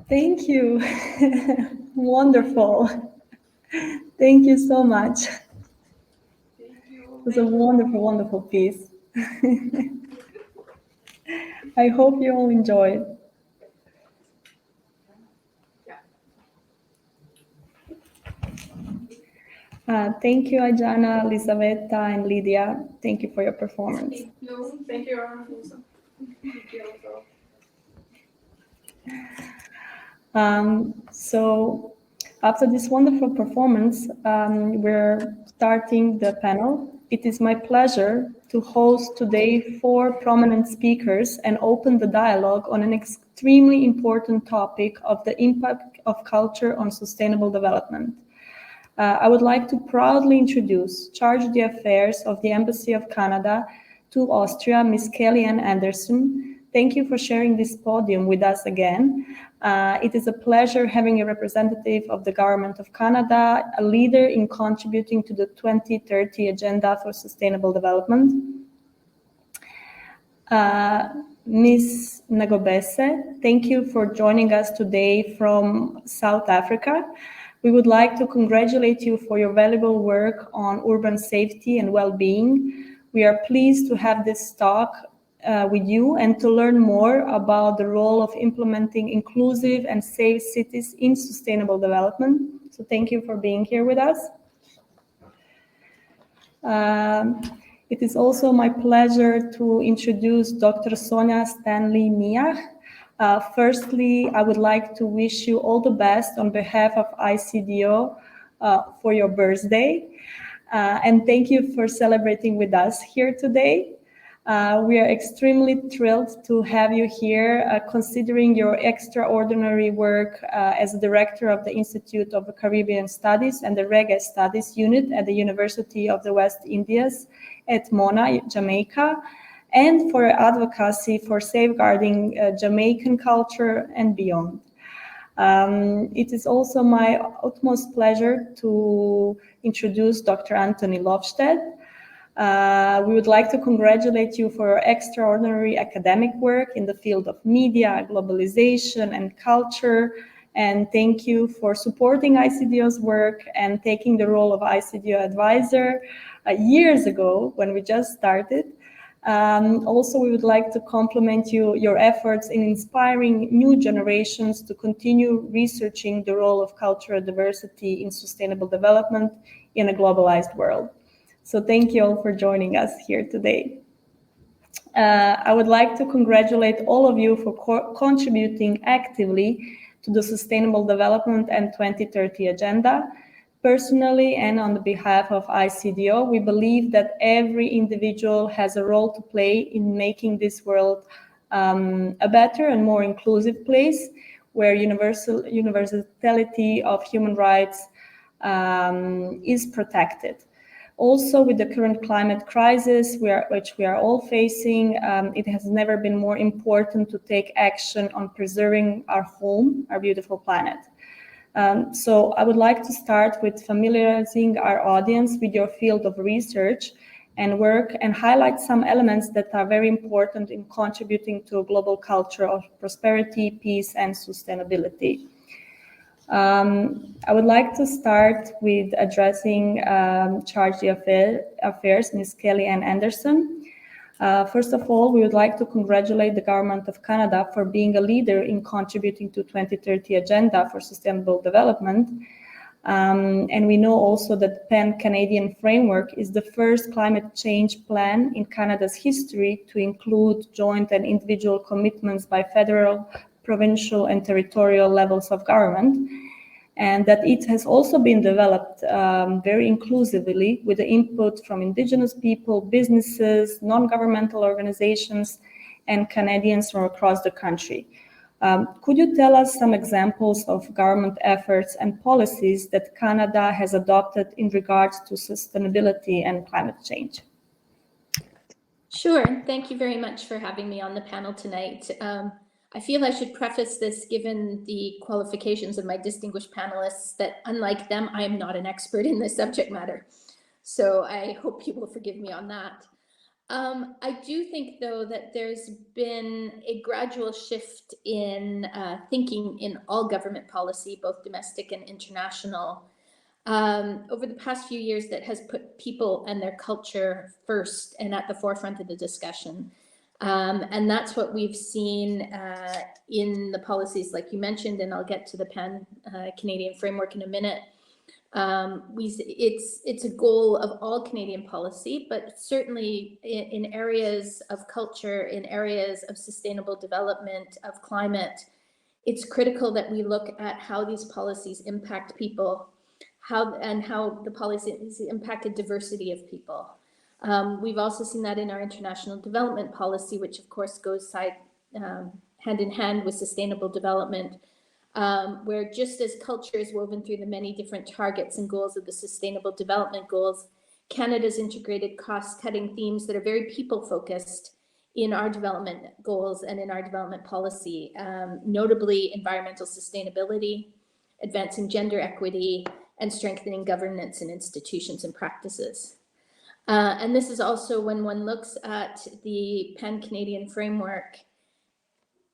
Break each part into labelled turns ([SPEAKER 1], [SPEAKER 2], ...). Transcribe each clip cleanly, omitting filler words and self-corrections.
[SPEAKER 1] Thank you. Wonderful. Thank you so much. It was a wonderful, wonderful piece. I hope you all enjoyed. Thank you, Ajana, Elisaveta, and Lydia. Thank you for your performance.
[SPEAKER 2] Thank you, also.
[SPEAKER 1] So after this wonderful performance, we're starting the panel. It is my pleasure to host today 4 prominent speakers and open the dialogue on an extremely important topic of the impact of culture on sustainable development. I would like to proudly introduce Charge d'Affaires of the Embassy of Canada to Austria, Ms. Kellyanne Anderson. Thank you for sharing this podium with us again. It is a pleasure having a representative of the Government of Canada, a leader in contributing to the 2030 Agenda for Sustainable Development. Ms. Nagobese, thank you for joining us today from South Africa. We would like to congratulate you for your valuable work on urban safety and well-being. We are pleased to have this talk with you and to learn more about the role of implementing inclusive and safe cities in sustainable development. So thank you for being here with us. It is also my pleasure to introduce Dr. Sonia Stanley Miach. Firstly, I would like to wish you all the best on behalf of ICDO for your birthday. And thank you for celebrating with us here today. We are extremely thrilled to have you here, considering your extraordinary work as director of the Institute of Caribbean Studies and the Reggae Studies Unit at the University of the West Indies at Mona, Jamaica, and for advocacy for safeguarding Jamaican culture and beyond. It is also my utmost pleasure to introduce Dr. Anthony Lofstad. We would like to congratulate you for your extraordinary academic work in the field of media, globalization, and culture. And thank you for supporting ICDO's work and taking the role of ICDO advisor years ago when we just started. Also, we would like to compliment your efforts in inspiring new generations to continue researching the role of cultural diversity in sustainable development in a globalized world. So thank you all for joining us here today. I would like to congratulate all of you for contributing actively to the Sustainable Development and 2030 Agenda. Personally, and on the behalf of ICDO, we believe that every individual has a role to play in making this world a better and more inclusive place where universality of human rights is protected. Also, with the current climate crisis which we are all facing, it has never been more important to take action on preserving our home, our beautiful planet. So I would like to start with familiarizing our audience with your field of research and work and highlight some elements that are very important in contributing to a global culture of prosperity, peace, and sustainability. I would like to start with addressing Charge d'Affaires, Ms. Kelly Ann Anderson. First of all, we would like to congratulate the Government of Canada for being a leader in contributing to 2030 Agenda for Sustainable Development. And we know also that the Pan-Canadian Framework is the first climate change plan in Canada's history to include joint and individual commitments by federal, provincial, and territorial levels of government, and that it has also been developed very inclusively with the input from Indigenous people, businesses, non-governmental organizations, and Canadians from across the country. Could you tell us some examples of government efforts and policies that Canada has adopted in regards to sustainability and climate change?
[SPEAKER 3] Sure. Thank you very much for having me on the panel tonight. I feel I should preface this, given the qualifications of my distinguished panelists, that unlike them, I am not an expert in this subject matter. So I hope you will forgive me on that. I do think, though, that there's been a gradual shift in thinking in all government policy, both domestic and international, over the past few years that has put people and their culture first and at the forefront of the discussion. And that's what we've seen in the policies, like you mentioned, and I'll get to the Pan-Canadian Framework in a minute. It's a goal of all Canadian policy, but certainly in areas of culture, in areas of sustainable development, of climate, it's critical that we look at how these policies impact people, how the policies impacted diversity of people. We've also seen that in our international development policy, which of course goes hand in hand with sustainable development, where just as culture is woven through the many different targets and goals of the sustainable development goals, Canada's integrated cost-cutting themes that are very people-focused in our development goals and in our development policy, notably environmental sustainability, advancing gender equity, and strengthening governance and institutions and practices. And this is also, when one looks at the Pan-Canadian Framework,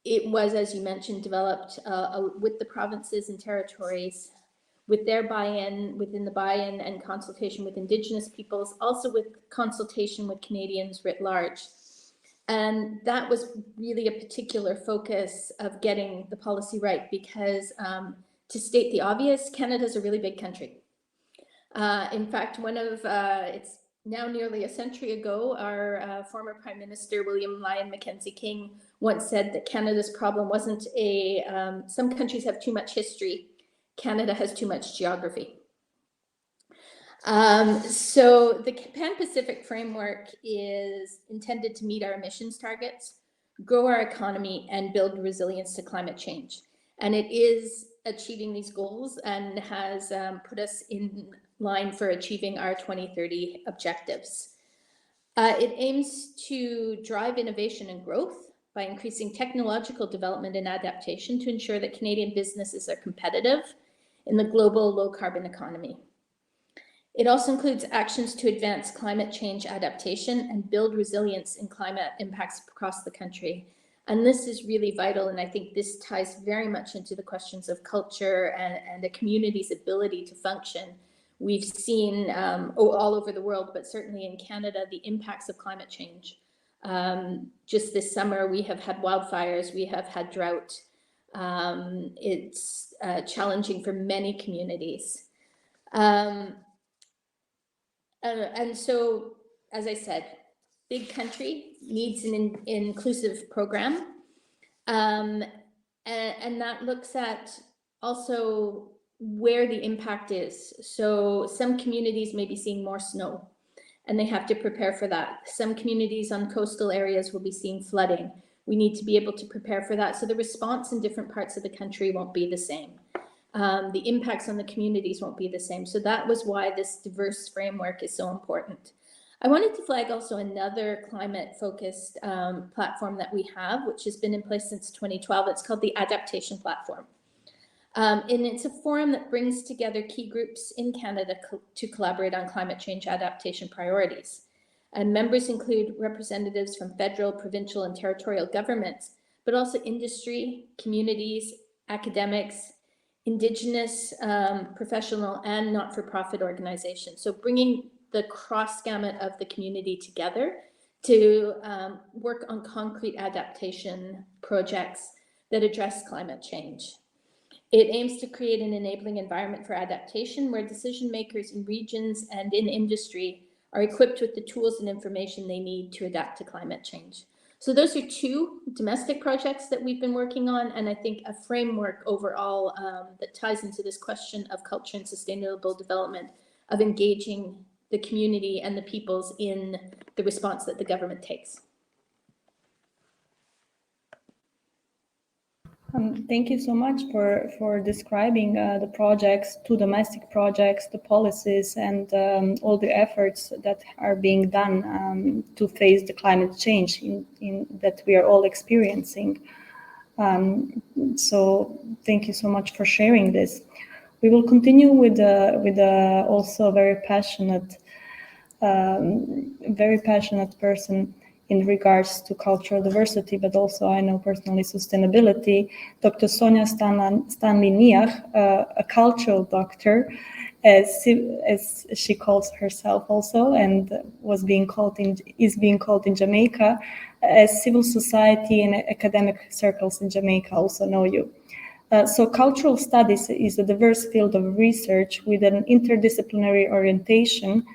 [SPEAKER 3] it was, as you mentioned, developed with the provinces and territories, with their buy-in, within the buy-in and consultation with Indigenous peoples, also with consultation with Canadians writ large. And that was really a particular focus of getting the policy right, because to state the obvious, Canada's a really big country. In fact, it's now nearly a century ago, our former Prime Minister, William Lyon Mackenzie King, once said that Canada's problem wasn't some countries have too much history, Canada has too much geography. So the Pan-Pacific Framework is intended to meet our emissions targets, grow our economy, and build resilience to climate change. And it is achieving these goals and has put us in line for achieving our 2030 objectives. It aims to drive innovation and growth by increasing technological development and adaptation to ensure that Canadian businesses are competitive in the global low-carbon economy. It also includes actions to advance climate change adaptation and build resilience in climate impacts across the country. And this is really vital. And I think this ties very much into the questions of culture and a community's ability to function. We've seen all over the world, but certainly in Canada, the impacts of climate change. Just this summer, we have had wildfires, we have had drought. It's challenging for many communities. And so, as I said, big country needs an inclusive program. And that looks at also where the impact is. So some communities may be seeing more snow and they have to prepare for that. Some communities on coastal areas will be seeing flooding. We need to be able to prepare for that. So the response in different parts of the country won't be the same. The impacts on the communities won't be the same. So that was why this diverse framework is so important. I wanted to flag also another climate-focused platform that we have, which has been in place since 2012. It's called the Adaptation Platform. And it's a forum that brings together key groups in Canada to collaborate on climate change adaptation priorities. And members include representatives from federal, provincial, and territorial governments, but also industry, communities, academics, Indigenous, professional, and not-for-profit organizations. So bringing the cross gamut of the community together to work on concrete adaptation projects that address climate change. It aims to create an enabling environment for adaptation where decision makers in regions and in industry are equipped with the tools and information they need to adapt to climate change. So those are two domestic projects that we've been working on, and I think a framework overall that ties into this question of culture and sustainable development, of engaging the community and the peoples in the response that the government takes.
[SPEAKER 1] Thank you so much for describing the projects, two domestic projects, the policies, and all the efforts that are being done to face the climate change that we are all experiencing. So thank you so much for sharing this. We will continue with also a very passionate person in regards to cultural diversity, but also I know personally sustainability. Dr. Sonia Stanley-Niach, a cultural doctor, as she calls herself also, and is being called in Jamaica, as civil society and academic circles in Jamaica also know you. So cultural studies is a diverse field of research with an interdisciplinary orientation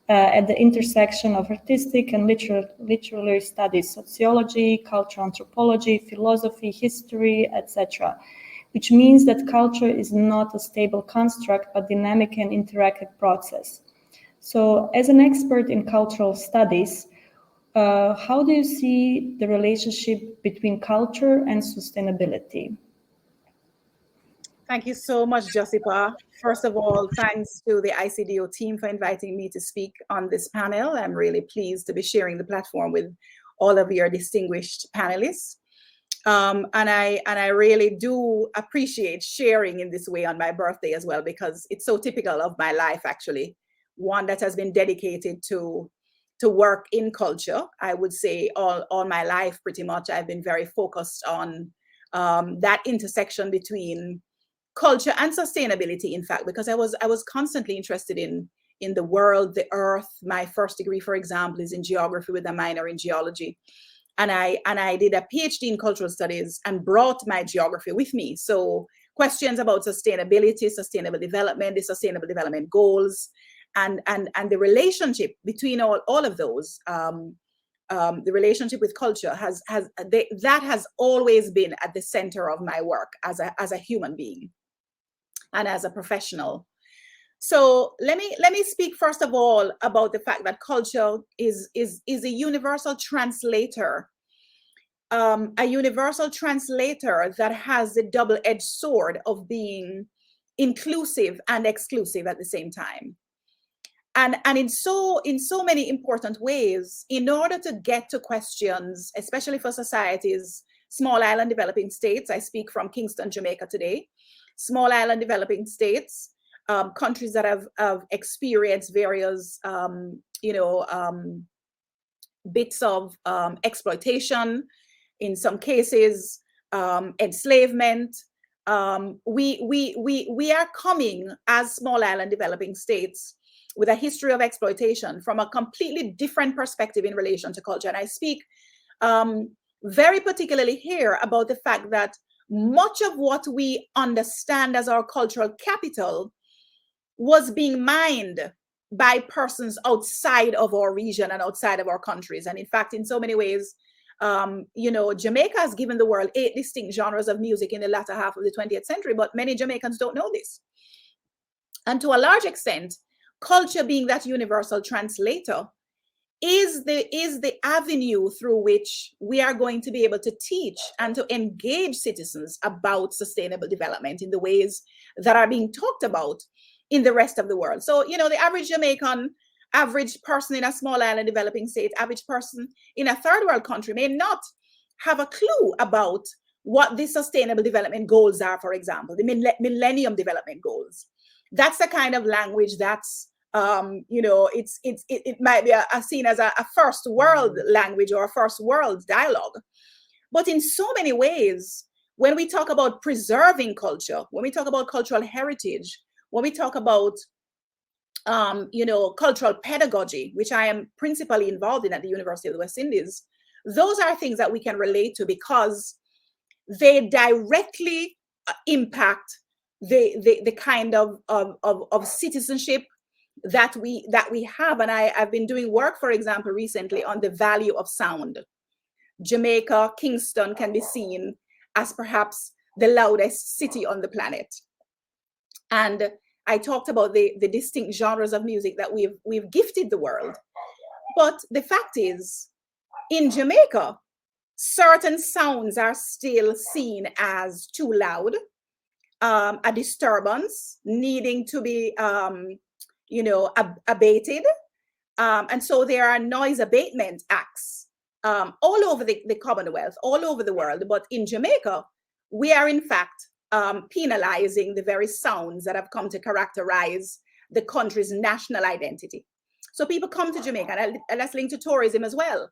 [SPEAKER 1] at the intersection of artistic and literary studies, sociology, cultural anthropology, philosophy, history, etc., which means that culture is not a stable construct, but dynamic and interactive process. So as an expert in cultural studies, how do you see the relationship between culture and sustainability?
[SPEAKER 4] Thank you so much, Josipa. First of all, thanks to the ICDO team for inviting me to speak on this panel. I'm really pleased to be sharing the platform with all of your distinguished panelists. And I really do appreciate sharing in this way on my birthday as well, because it's so typical of my life, actually, one that has been dedicated to work in culture. I would say all my life, pretty much, I've been very focused on that intersection between culture and sustainability, in fact, because I was constantly interested in the world, the earth. My first degree, for example, is in geography with a minor in geology. And I did a PhD in cultural studies and brought my geography with me. So questions about sustainability, sustainable development, the sustainable development goals, and the relationship between all of those, the relationship with culture that has always been at the center of my work as a human being and as a professional. So let me speak first of all about the fact that culture is a universal translator, that has the double-edged sword of being inclusive and exclusive at the same time. And in so many important ways, in order to get to questions, especially for societies, small island developing states, I speak from Kingston, Jamaica today, small island developing states, countries that have experienced various, bits of exploitation, in some cases, enslavement. We are coming as small island developing states with a history of exploitation from a completely different perspective in relation to culture. And I speak very particularly here about the fact that much of what we understand as our cultural capital was being mined by persons outside of our region and outside of our countries. And in fact, in so many ways, Jamaica has given the world 8 distinct genres of music in the latter half of the 20th century, but many Jamaicans don't know this. And to a large extent, culture, being that universal translator, is the avenue through which we are going to be able to teach and to engage citizens about sustainable development in the ways that are being talked about in the rest of the world. So, the average Jamaican, average person in a small island developing state, average person in a third world country may not have a clue about what the sustainable development goals are, for example, the Millennium Development Goals. That's the kind of language that's, it might be seen as a first world language or a first world dialogue. But in so many ways, when we talk about preserving culture, when we talk about cultural heritage, when we talk about cultural pedagogy, which I am principally involved in at the University of the West Indies, those are things that we can relate to because they directly impact the kind of citizenship that we have. And I've been doing work, for example, recently on the value of sound. Jamaica, Kingston can be seen as perhaps the loudest city on the planet. And I talked about the distinct genres of music that we've gifted the world. But the fact is, in Jamaica, certain sounds are still seen as too loud, a disturbance needing to be, abated. And so there are noise abatement acts all over the Commonwealth, all over the world. But in Jamaica, we are in fact penalizing the very sounds that have come to characterize the country's national identity. So people come to Jamaica, and that's linked to tourism as well.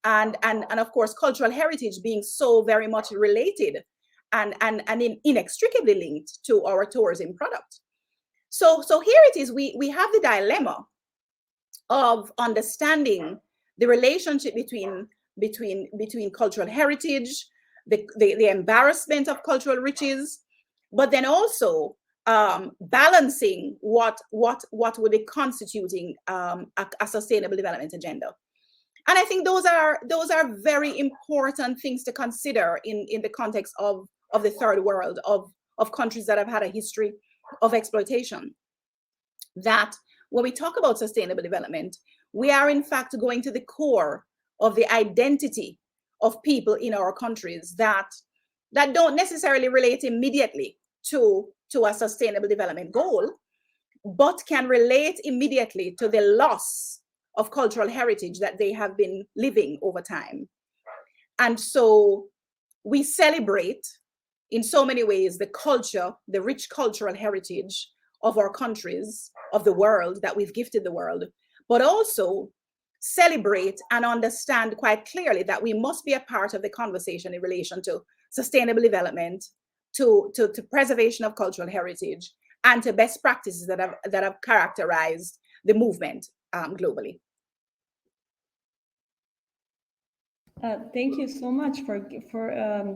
[SPEAKER 4] And of course, cultural heritage being so very much related and inextricably linked to our tourism product. So here it is, we have the dilemma of understanding the relationship between cultural heritage, the embarrassment of cultural riches, but then also balancing what would be constituting a sustainable development agenda. And I think those are very important things to consider in the context of the third world, of countries that have had a history of exploitation. That when we talk about sustainable development, we are in fact going to the core of the identity of people in our countries that don't necessarily relate immediately to a sustainable development goal, but can relate immediately to the loss of cultural heritage that they have been living over time. And so we celebrate in so many ways the culture, the rich cultural heritage of our countries, of the world that we've gifted the world, but also celebrate and understand quite clearly that we must be a part of the conversation in relation to sustainable development, to preservation of cultural heritage, and to best practices that have characterized the movement globally.
[SPEAKER 1] Thank you so much for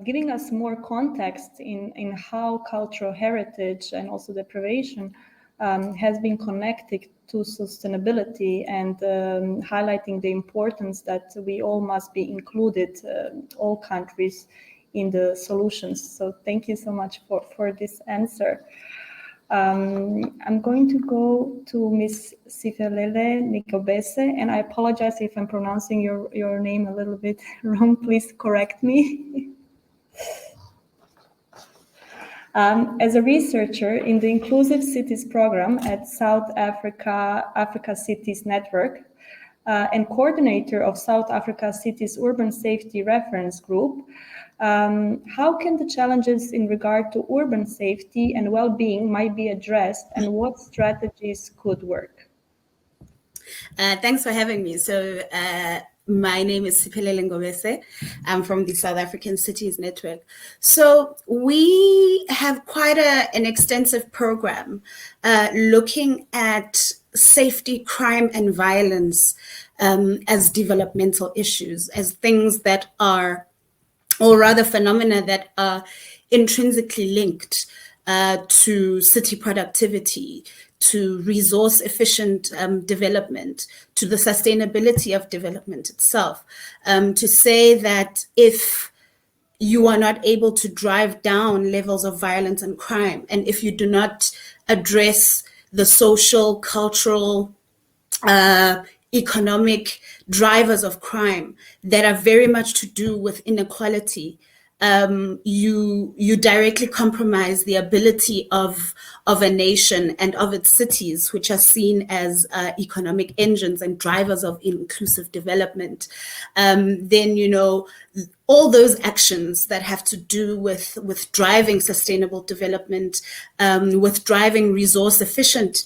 [SPEAKER 1] giving us more context in how cultural heritage and also deprivation has been connected to sustainability, and highlighting the importance that we all must be included, all countries, in the solutions. So thank you so much for this answer. I'm going to go to Ms. Sifelele Nikobese, and I apologize if I'm pronouncing your name a little bit wrong. Please correct me. As a researcher in the Inclusive Cities program at South Africa Cities Network, and coordinator of South Africa Cities Urban Safety Reference Group, How can the challenges in regard to urban safety and well-being might be addressed, and what strategies could work?
[SPEAKER 5] Thanks for having me. So my name is Siphelele Ngobese. I'm from the South African Cities Network. So we have quite an extensive program looking at safety, crime, and violence as developmental issues, as things that are, or rather phenomena that are intrinsically linked to city productivity, to resource efficient development, to the sustainability of development itself. To say that if you are not able to drive down levels of violence and crime, and if you do not address the social, cultural, economic drivers of crime that are very much to do with inequality, you directly compromise the ability of a nation and of its cities, which are seen as economic engines and drivers of inclusive development. Then, you know, all those actions that have to do with driving sustainable development, with driving resource efficient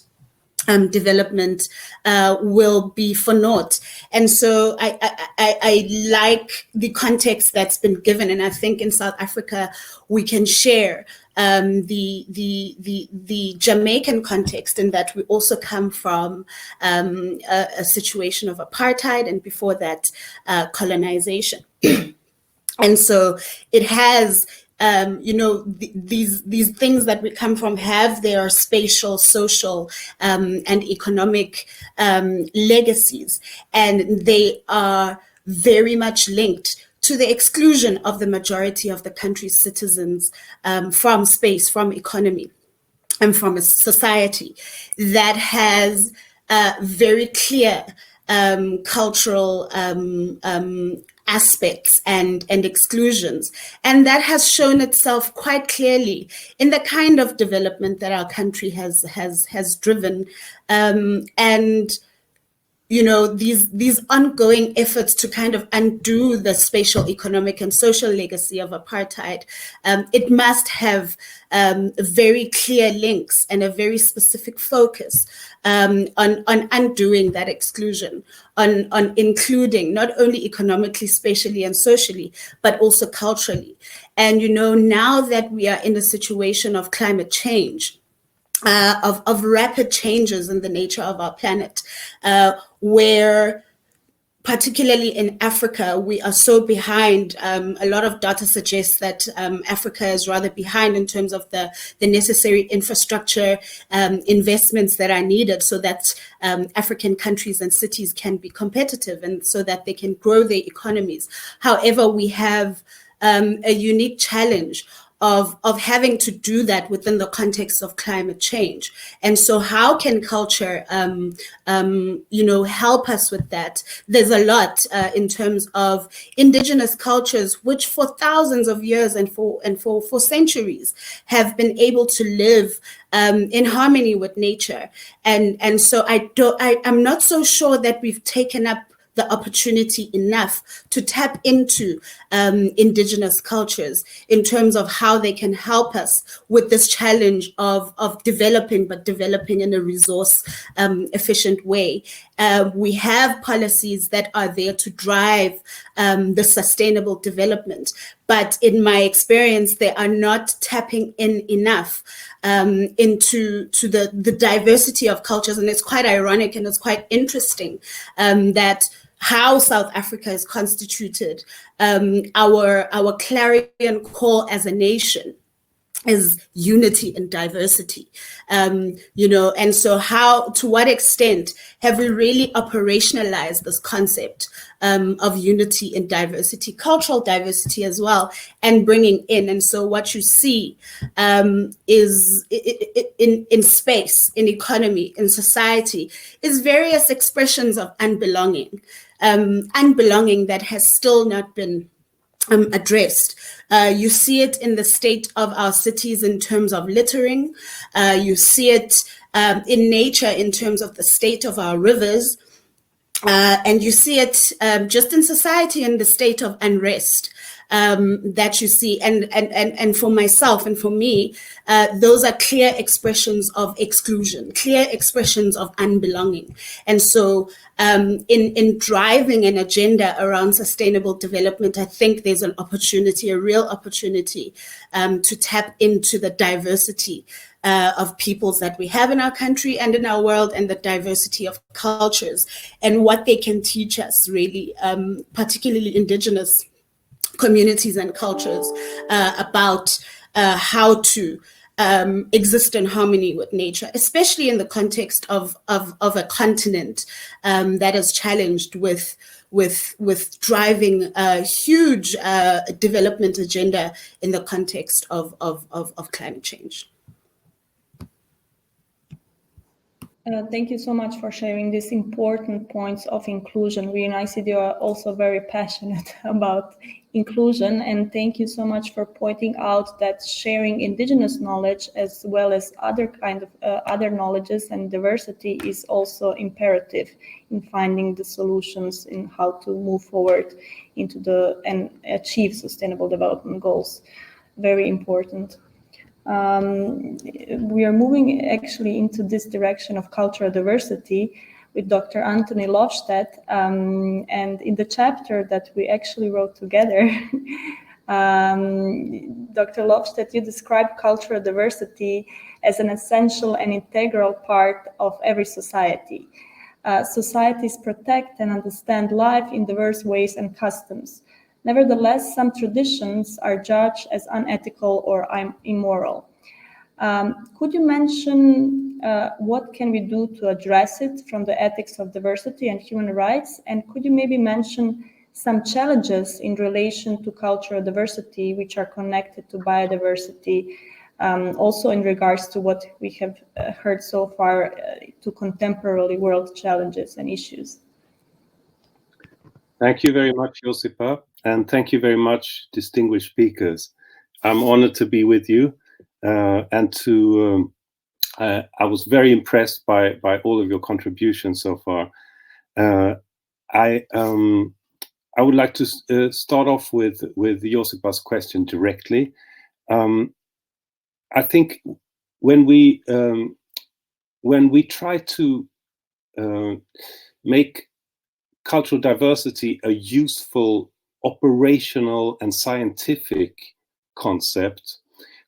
[SPEAKER 5] development will be for naught. And so I like the context that's been given, and I think in South Africa we can share the Jamaican context, in that we also come from a situation of apartheid, and before that colonization. And so it has these things that we come from have their spatial, social, and economic legacies, and they are very much linked to the exclusion of the majority of the country's citizens from space, from economy, and from a society that has very clear cultural aspects and exclusions. And that has shown itself quite clearly in the kind of development that our country has driven. And you know, these ongoing efforts to kind of undo the spatial, economic, and social legacy of apartheid, it must have very clear links and a very specific focus on undoing that exclusion, on including not only economically, spatially, and socially, but also culturally. And you know, now that we are in a situation of climate change, of rapid changes in the nature of our planet, where particularly in Africa, we are so behind. A lot of data suggests that Africa is rather behind in terms of the necessary infrastructure investments that are needed so that African countries and cities can be competitive and so that they can grow their economies. However, we have a unique challenge of having to do that within the context of climate change. And so how can culture, help us with that? There's a lot in terms of indigenous cultures, which for thousands of years and for centuries have been able to live in harmony with nature. And so I'm not so sure that we've taken up the opportunity enough to tap into indigenous cultures in terms of how they can help us with this challenge of developing, but developing in a resource efficient way. We have policies that are there to drive the sustainable development, but in my experience, they are not tapping in enough into the diversity of cultures. And it's quite ironic and it's quite interesting that how South Africa is constituted, our clarion call as a nation is unity and diversity, and so to what extent have we really operationalized this concept of unity and diversity, cultural diversity as well, and bringing in. And so what you see is in space, in economy, in society, is various expressions of unbelonging that has still not been addressed. You see it in the state of our cities in terms of littering. You see it in nature in terms of the state of our rivers. And you see it just in society in the state of unrest. that you see, and for myself and for me, those are clear expressions of exclusion, clear expressions of unbelonging. And so in driving an agenda around sustainable development, I think there's an opportunity, a real opportunity, to tap into the diversity of peoples that we have in our country and in our world, and the diversity of cultures and what they can teach us, really, particularly indigenous communities and cultures, about how to exist in harmony with nature, especially in the context of a continent that is challenged with driving a huge development agenda in the context of climate change.
[SPEAKER 1] Thank you so much for sharing these important points of inclusion. We in ICDO are also very passionate about inclusion, and thank you so much for pointing out that sharing indigenous knowledge as well as other kind of other knowledges and diversity is also imperative in finding the solutions in how to move forward into and achieve sustainable development goals. Very important. We are moving actually into this direction of cultural diversity with Dr. Anthony Lofstad, and in the chapter that we actually wrote together, Dr. Lofstad, you describe cultural diversity as an essential and integral part of every society. Societies protect and understand life in diverse ways and customs. Nevertheless, some traditions are judged as unethical or immoral. Could you mention what can we do to address it from the ethics of diversity and human rights? And could you maybe mention some challenges in relation to cultural diversity which are connected to biodiversity, also in regards to what we have heard so far to contemporary world challenges and issues?
[SPEAKER 6] Thank you very much, Josipa, and thank you very much, distinguished speakers. I'm honored to be with you, and to. I was very impressed by all of your contributions so far. I would like to start off with Josipa's question directly. I think when we try to make cultural diversity a useful, operational, and scientific concept,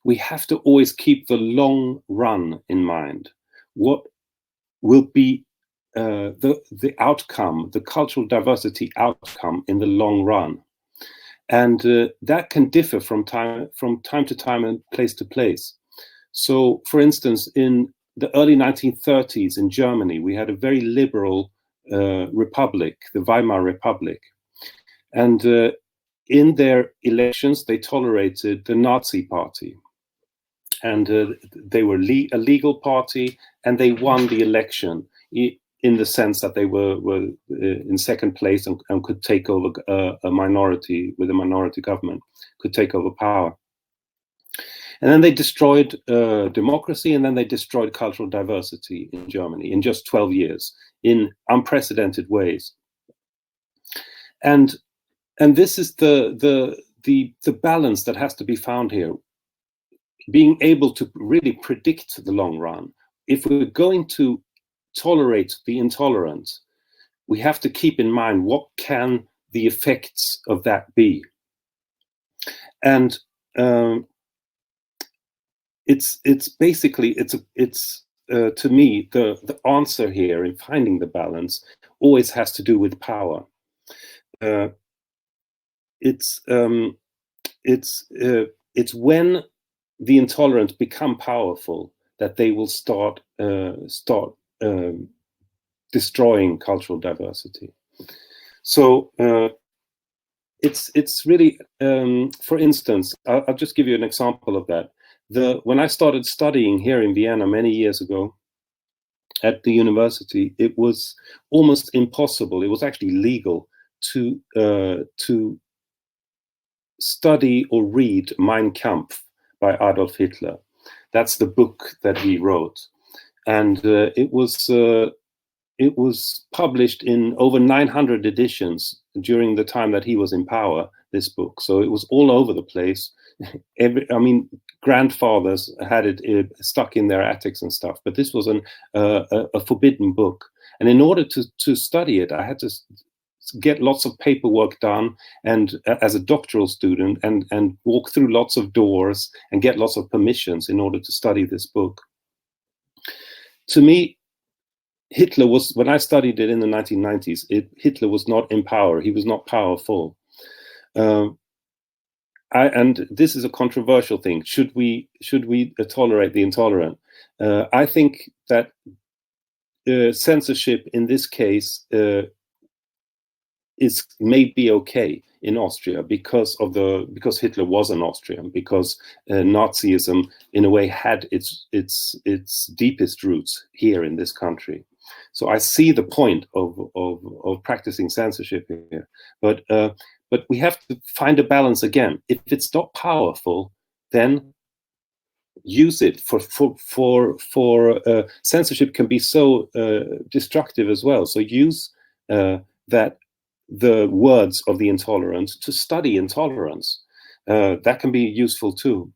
[SPEAKER 6] we have to always keep the long run in mind. What will be the outcome, the cultural diversity outcome in the long run? And that can differ from time to time and place to place. So, for instance, in the early 1930s in Germany, we had a very liberal republic, the Weimar Republic. And in their elections, they tolerated the Nazi Party. And they were a legal party, and they won the election in the sense that they were in second place and could take over a minority, with a minority government, could take over power. And then they destroyed democracy, and then they destroyed cultural diversity in Germany in just 12 years in unprecedented ways. And this is the balance that has to be found here. Being able to really predict the long run. If we're going to tolerate the intolerant, we have to keep in mind what can the effects of that be. And it's basically to me the answer here in finding the balance always has to do with power. It's when the intolerant become powerful that they will start destroying cultural diversity. So it's really, for instance, I'll just give you an example of that. When I started studying here in Vienna many years ago at the university, it was almost impossible. It was actually legal to study or read Mein Kampf by Adolf Hitler. That's the book that he wrote, and it was published in over 900 editions during the time that he was in power, this book. So it was all over the place. Grandfathers had it stuck in their attics and stuff, but this was a forbidden book. And in order to study it, I had to get lots of paperwork done, and as a doctoral student, and walk through lots of doors and get lots of permissions in order to study this book. To me, Hitler was, when I studied it in the 1990s, Hitler was not in power. He was not powerful. And this is a controversial thing. Should we tolerate the intolerant? I think that censorship in this case is maybe okay in Austria because Hitler was an Austrian, because Nazism in a way had its deepest roots here in this country. So I see the point of practicing censorship here, but we have to find a balance again. If it's not powerful, then use it. For censorship can be so destructive as well. So use that the words of the intolerant to study intolerance. That can be useful too.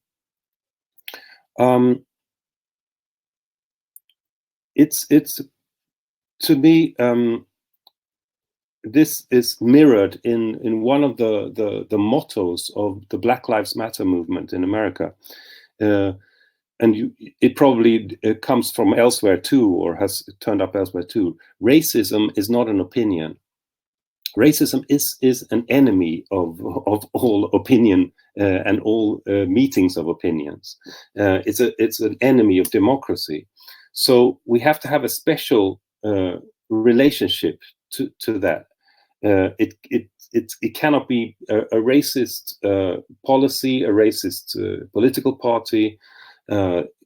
[SPEAKER 6] It's to me, this is mirrored in one of the mottos of the Black Lives Matter movement in America. And it probably comes from elsewhere too, or has turned up elsewhere too. Racism is not an opinion. Racism is an enemy of all opinion and all meetings of opinions. It's an enemy of democracy. So we have to have a special relationship to that. It cannot be a racist policy, a racist political party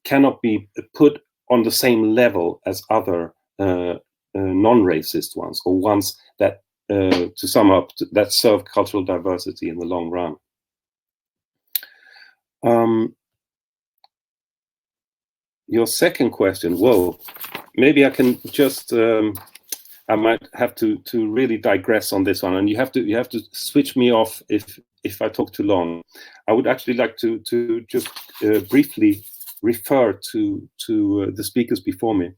[SPEAKER 6] cannot be put on the same level as other non-racist ones, or ones that, to sum up, that serve cultural diversity in the long run. Your second question, whoa, maybe I can just, I might have to really digress on this one, and you have to switch me off if I talk too long. I would actually like to just briefly refer to the speakers before me.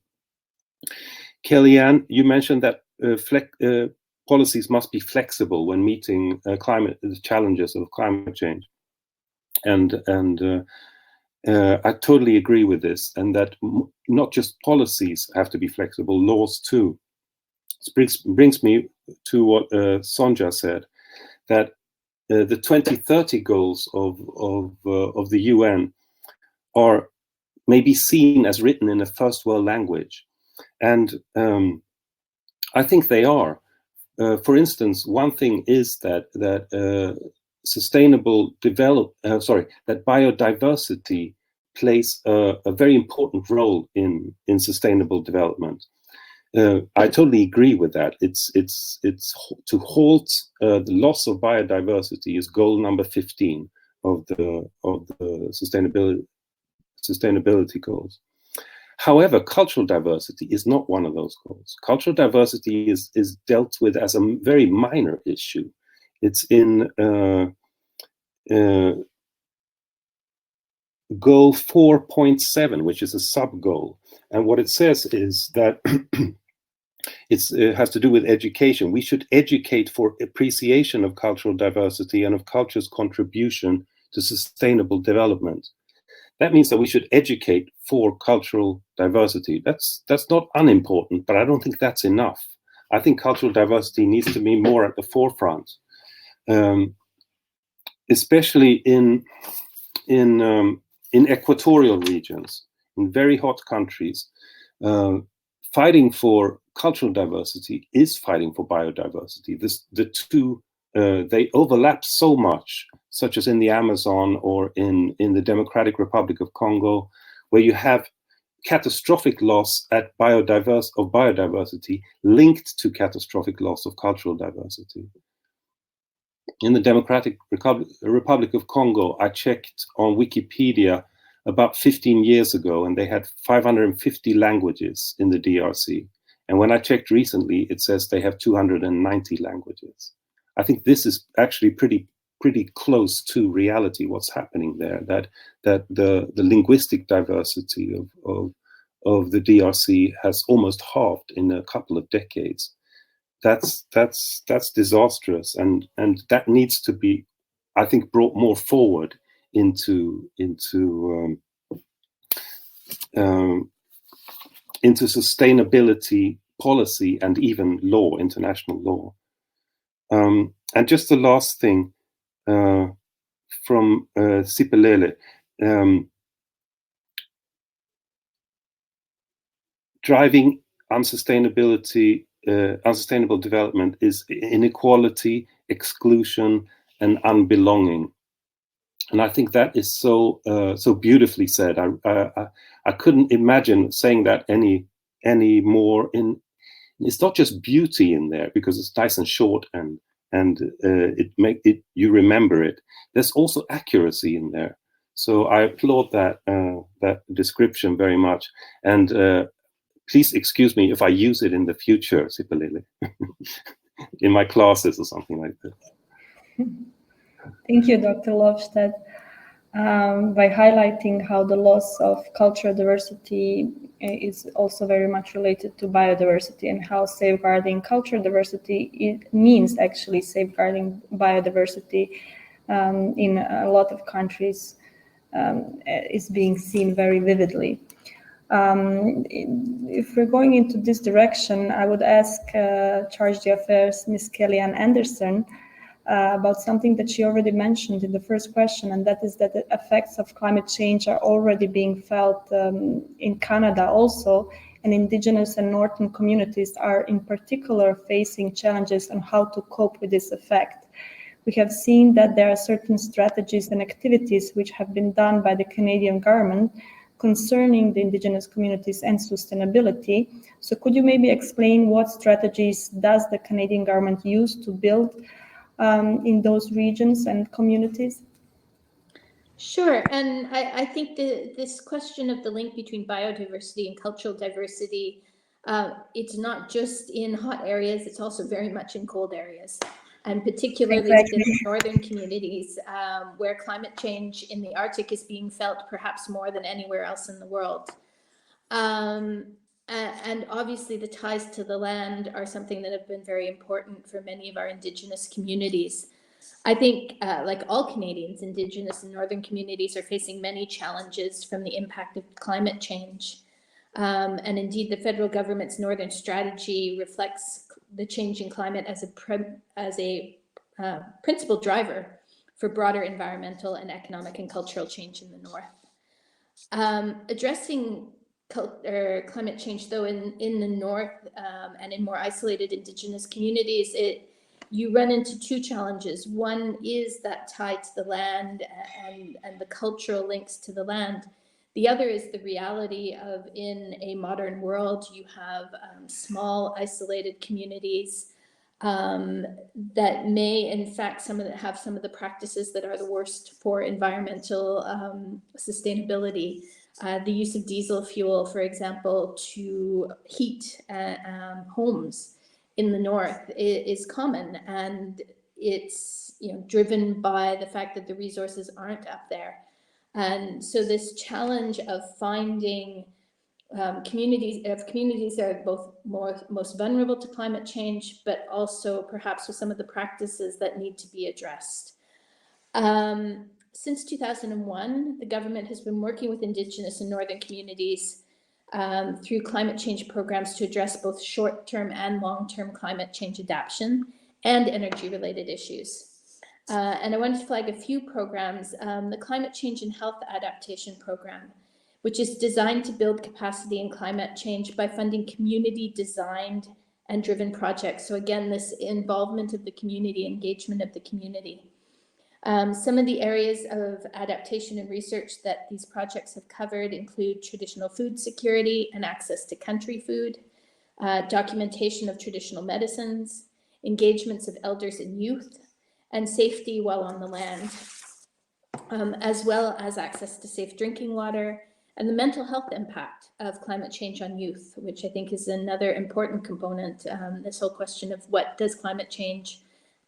[SPEAKER 6] Kellyanne, you mentioned that policies must be flexible when meeting the challenges of climate change, and I totally agree with this, and that not just policies have to be flexible, laws too. This brings me to what Sonja said, that the 2030 goals of the UN are maybe seen as written in a first world language, and I think they are. For instance, one thing is that that biodiversity plays a very important role in sustainable development. I totally agree with that. It's to halt the loss of biodiversity is goal number 15 of the sustainability goals. However, cultural diversity is not one of those goals. Cultural diversity is dealt with as a very minor issue. It's in goal 4.7, which is a sub-goal. And what it says is that it has to do with education. We should educate for appreciation of cultural diversity and of culture's contribution to sustainable development. That means that we should educate for cultural diversity. That's not unimportant, but I don't think that's enough. I think cultural diversity needs to be more at the forefront, especially in equatorial regions, in very hot countries. Fighting for cultural diversity is fighting for biodiversity. The two, they overlap so much, such as in the Amazon or in the Democratic Republic of Congo, where you have catastrophic loss of biodiversity linked to catastrophic loss of cultural diversity. In the Democratic Republic of Congo, I checked on Wikipedia about 15 years ago, and they had 550 languages in the DRC. And when I checked recently, it says they have 290 languages. I think this is actually pretty pretty close to reality, what's happening there, that the linguistic diversity of the DRC has almost halved in a couple of decades. That's disastrous, and that needs to be, I think, brought more forward into sustainability policy and even law, international law. And just the last thing from Siphelele. Driving unsustainable development is inequality, exclusion, and unbelonging. And I think that is so beautifully said. I couldn't imagine saying that any more. It's not just beauty in there because it's nice and short and you remember it. There's also accuracy in there. So I applaud that description very much. And please excuse me if I use it in the future, Siphelele, in my classes or something like that.
[SPEAKER 1] Thank you, Dr. Löfstedt. By highlighting how the loss of cultural diversity is also very much related to biodiversity, and how safeguarding cultural diversity means actually safeguarding biodiversity in a lot of countries is being seen very vividly. If we're going into this direction, I would ask Charge d'Affaires, Ms. Kellyanne Anderson, about something that she already mentioned in the first question, and that is that the effects of climate change are already being felt in Canada also, and Indigenous and Northern communities are in particular facing challenges on how to cope with this effect. We have seen that there are certain strategies and activities which have been done by the Canadian government concerning the Indigenous communities and sustainability. So could you maybe explain what strategies does the Canadian government use to build in those regions and communities?
[SPEAKER 3] Sure, and I think this question of the link between biodiversity and cultural diversity, it's not just in hot areas, it's also very much in cold areas. And particularly
[SPEAKER 1] Exactly.
[SPEAKER 3] within northern communities, where climate change in the Arctic is being felt perhaps more than anywhere else in the world. And obviously the ties to the land are something that have been very important for many of our Indigenous communities. I think, like all Canadians, Indigenous and Northern communities are facing many challenges from the impact of climate change. And indeed, the federal government's Northern strategy reflects the changing climate as a principal driver for broader environmental and economic and cultural change in the North. Addressing climate change, though, in the North and in more isolated Indigenous communities, you run into two challenges. One is that tie to the land and the cultural links to the land. The other is the reality of, in a modern world, you have small isolated communities that may, in fact, have some of the practices that are the worst for environmental sustainability. The use of diesel fuel, for example, to heat homes in the North is common, and it's driven by the fact that the resources aren't up there. And so this challenge of finding communities that are both most vulnerable to climate change, but also perhaps with some of the practices that need to be addressed. Since 2001, the government has been working with Indigenous and Northern communities through climate change programs to address both short-term and long-term climate change adaptation and energy-related issues. And I wanted to flag a few programs. The Climate Change and Health Adaptation Program, which is designed to build capacity in climate change by funding community-designed and driven projects. So again, this involvement of the community, engagement of the community. Some of the areas of adaptation and research that these projects have covered include traditional food security and access to country food, documentation of traditional medicines, engagements of elders and youth, and safety while on the land, as well as access to safe drinking water, and the mental health impact of climate change on youth, which I think is another important component, this whole question of what does climate change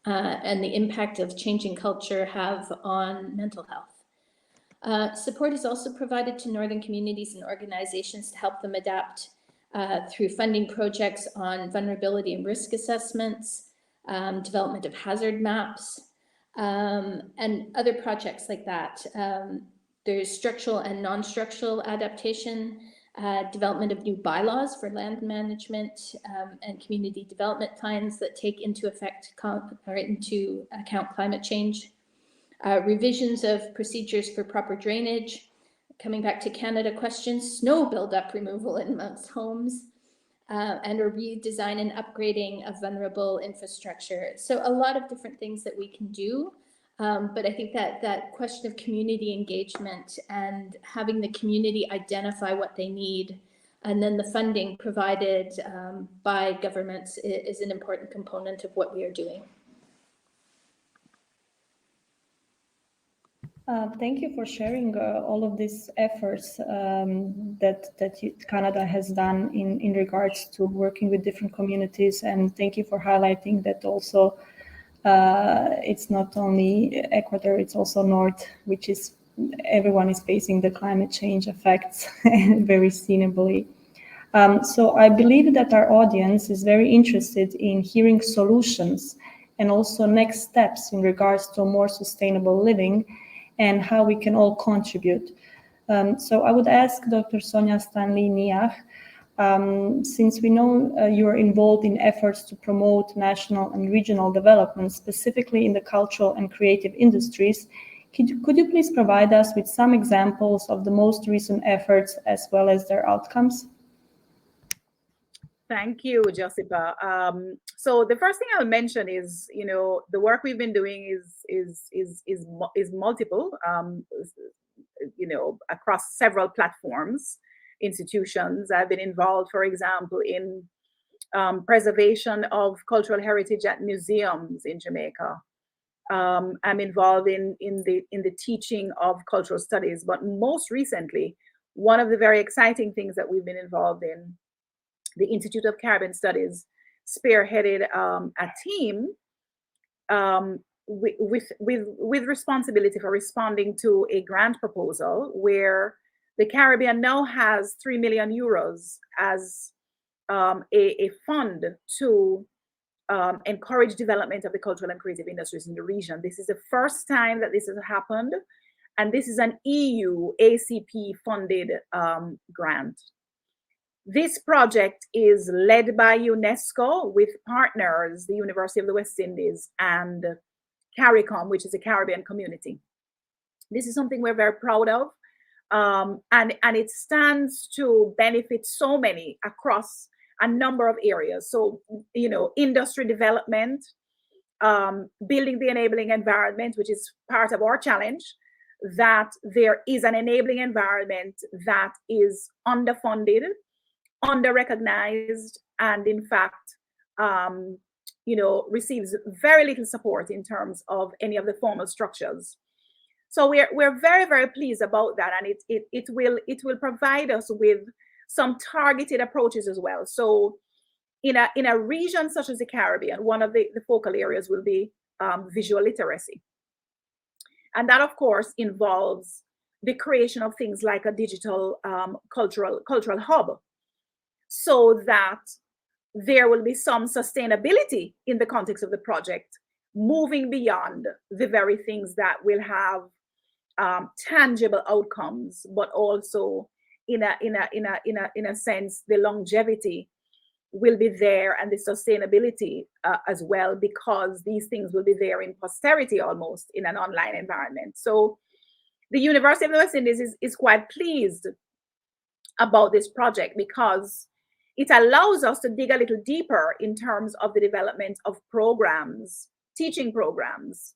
[SPEAKER 3] and the impact of changing culture have on mental health. Support is also provided to Northern communities and organizations to help them adapt through funding projects on vulnerability and risk assessments, development of hazard maps, and other projects like that. There's structural and non-structural adaptation, development of new bylaws for land management, and community development plans that take into account climate change, revisions of procedures for proper drainage, coming back to Canada questions, snow buildup removal in amongst homes, and a redesign and upgrading of vulnerable infrastructure. So a lot of different things that we can do. But I think that question of community engagement and having the community identify what they need, and then the funding provided by governments is an important component of what we are doing.
[SPEAKER 1] Thank you for sharing all of these efforts that Canada has done in regards to working with different communities, and thank you for highlighting that also it's not only Ecuador, it's also North, which is everyone is facing the climate change effects very sustainably. So I believe that our audience is very interested in hearing solutions and also next steps in regards to a more sustainable living and how we can all contribute. So I would ask Dr. Sonia Stanley-Niach, since we know you're involved in efforts to promote national and regional development, specifically in the cultural and creative industries, could you please provide us with some examples of the most recent efforts as well as their outcomes?
[SPEAKER 4] Thank you, Josipa. So the first thing I'll mention is, the work we've been doing is multiple, across several platforms, institutions. I've been involved, for example, in preservation of cultural heritage at museums in Jamaica. I'm involved in the teaching of cultural studies, but most recently, one of the very exciting things that we've been involved in, the Institute of Caribbean Studies spearheaded a team with responsibility for responding to a grant proposal where the Caribbean now has 3 million euros as a fund to encourage development of the cultural and creative industries in the region. This is the first time that this has happened, and this is an EU ACP funded grant. This project is led by UNESCO with partners, the University of the West Indies and CARICOM, which is a Caribbean community. This is something we're very proud of, and it stands to benefit so many across a number of areas. So, industry development, building the enabling environment, which is part of our challenge, that there is an enabling environment that is underfunded, under-recognized, and in fact, receives very little support in terms of any of the formal structures. So we're very, very pleased about that, and it will provide us with some targeted approaches as well. So in a region such as the Caribbean, one of the focal areas will be visual literacy. And that, of course, involves the creation of things like a digital cultural hub, so that there will be some sustainability in the context of the project, moving beyond the very things that will have tangible outcomes, but also in a sense, the longevity will be there and the sustainability as well, because these things will be there in posterity almost in an online environment. So the University of the West Indies is quite pleased about this project because it allows us to dig a little deeper in terms of the development of programs, teaching programs,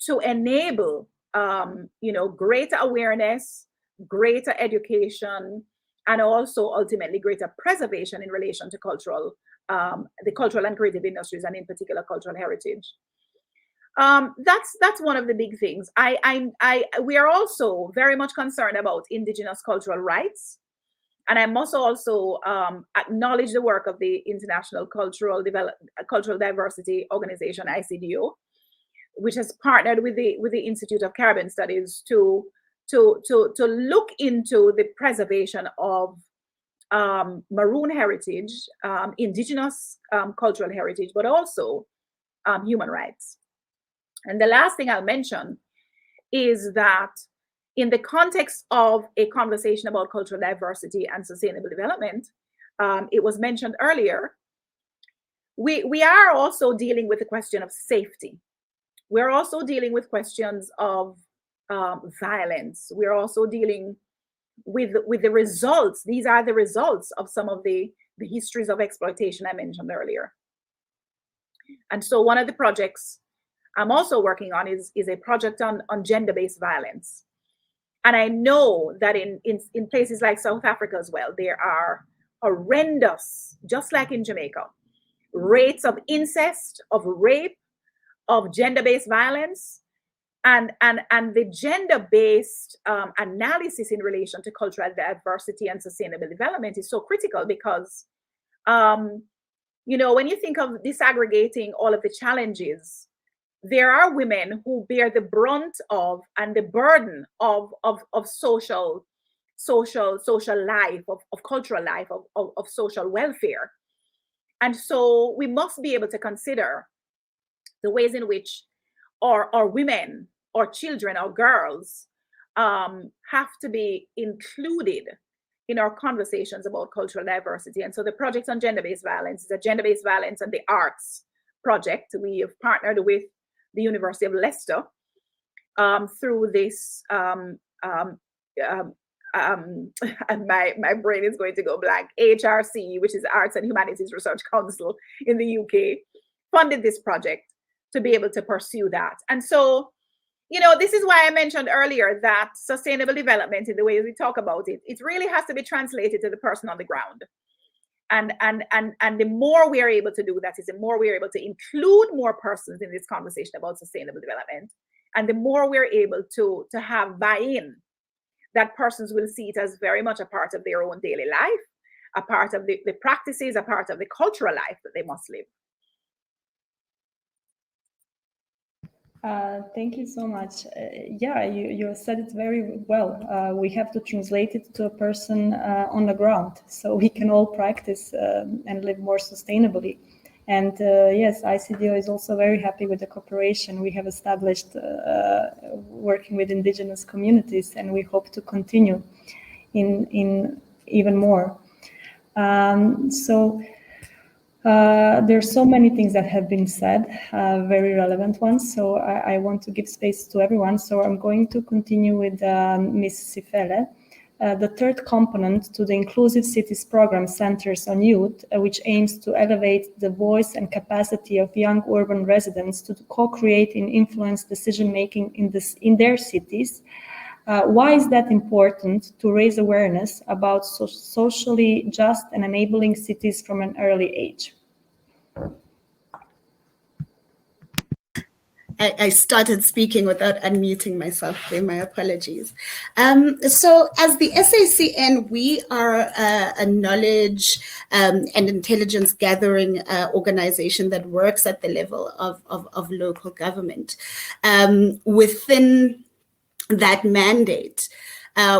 [SPEAKER 4] to enable greater awareness, greater education, and also ultimately greater preservation in relation to the cultural and creative industries, and in particular cultural heritage. That's one of the big things. We are also very much concerned about Indigenous cultural rights And I must also acknowledge the work of the International Cultural Diversity Organization, ICDO, which has partnered with the Institute of Caribbean Studies to look into the preservation of maroon heritage, indigenous cultural heritage, but also human rights. And the last thing I'll mention is that in the context of a conversation about cultural diversity and sustainable development, it was mentioned earlier, we are also dealing with the question of safety. We're also dealing with questions of violence. We're also dealing with the results. These are the results of some of the histories of exploitation I mentioned earlier. And so one of the projects I'm also working on is a project on gender-based violence. And I know that in places like South Africa as well, there are horrendous, just like in Jamaica, rates of incest, of rape, of gender-based violence, and the gender-based analysis in relation to cultural diversity and sustainable development is so critical because, you know, when you think of disaggregating all of the challenges, there are women who bear the brunt of and the burden of social life, of cultural life, of social welfare. And so we must be able to consider the ways in which our women, or children, or girls have to be included in our conversations about cultural diversity. And so the project on gender-based violence is a gender-based violence and the arts project. We have partnered with the University of Leicester through this, and my brain is going to go blank, HRC, which is Arts and Humanities Research Council in the UK, funded this project to be able to pursue that. And so, you know, this is why I mentioned earlier that sustainable development, in the way we talk about it, it really has to be translated to the person on the ground. And the more we are able to do that is the more we are able to include more persons in this conversation about sustainable development. And the more we're able to have buy-in, that persons will see it as very much a part of their own daily life, a part of the practices, a part of the cultural life that they must live.
[SPEAKER 1] Thank you so much. Yeah, you said it very well. We have to translate it to a person on the ground so we can all practice and live more sustainably. And yes, ICDO is also very happy with the cooperation we have established working with indigenous communities, and we hope to continue in even more. There's so many things that have been said, very relevant ones. So I want to give space to everyone. So I'm going to continue with Ms. Sifele. The third component to the Inclusive Cities program centers on youth, which aims to elevate the voice and capacity of young urban residents to co-create and influence decision-making in their cities. Why is that important to raise awareness about socially just and enabling cities from an early age?
[SPEAKER 5] I started speaking without unmuting myself. My apologies. So as the SACN, we are a knowledge and intelligence gathering organization that works at the level of local government. Within that mandate,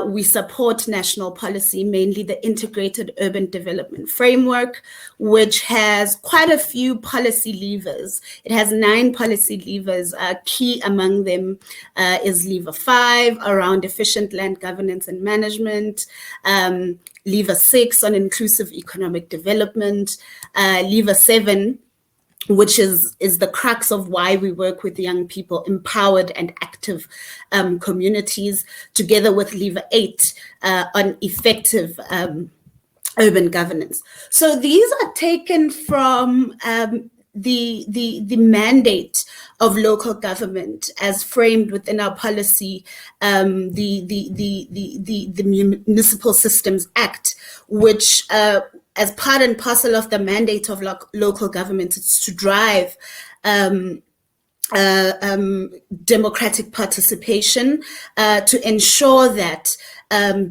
[SPEAKER 5] we support national policy, mainly the Integrated Urban Development Framework, which has quite a few policy levers. It has 9 policy levers. Key among them is Lever 5 around efficient land governance and management, Lever 6 on inclusive economic development, Lever 7, which is the crux of why we work with young people, empowered and active communities, together with Lever 8 on effective urban governance. So these are taken from the mandate of local government as framed within our policy, the Municipal Systems Act, which as part and parcel of the mandate of local government, it's to drive democratic participation, to ensure that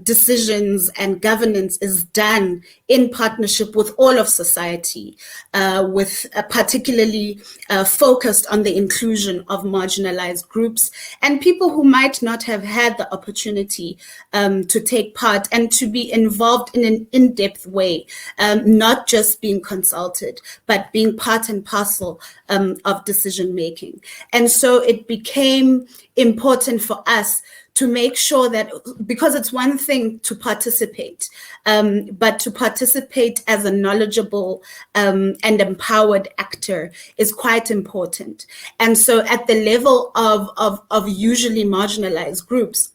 [SPEAKER 5] decisions and governance is done in partnership with all of society, with particularly focused on the inclusion of marginalized groups and people who might not have had the opportunity to take part and to be involved in an in-depth way, not just being consulted, but being part and parcel of decision making. And so it became important for us to make sure that, because it's one thing to participate, but to participate as a knowledgeable and empowered actor is quite important. And so at the level of usually marginalized groups,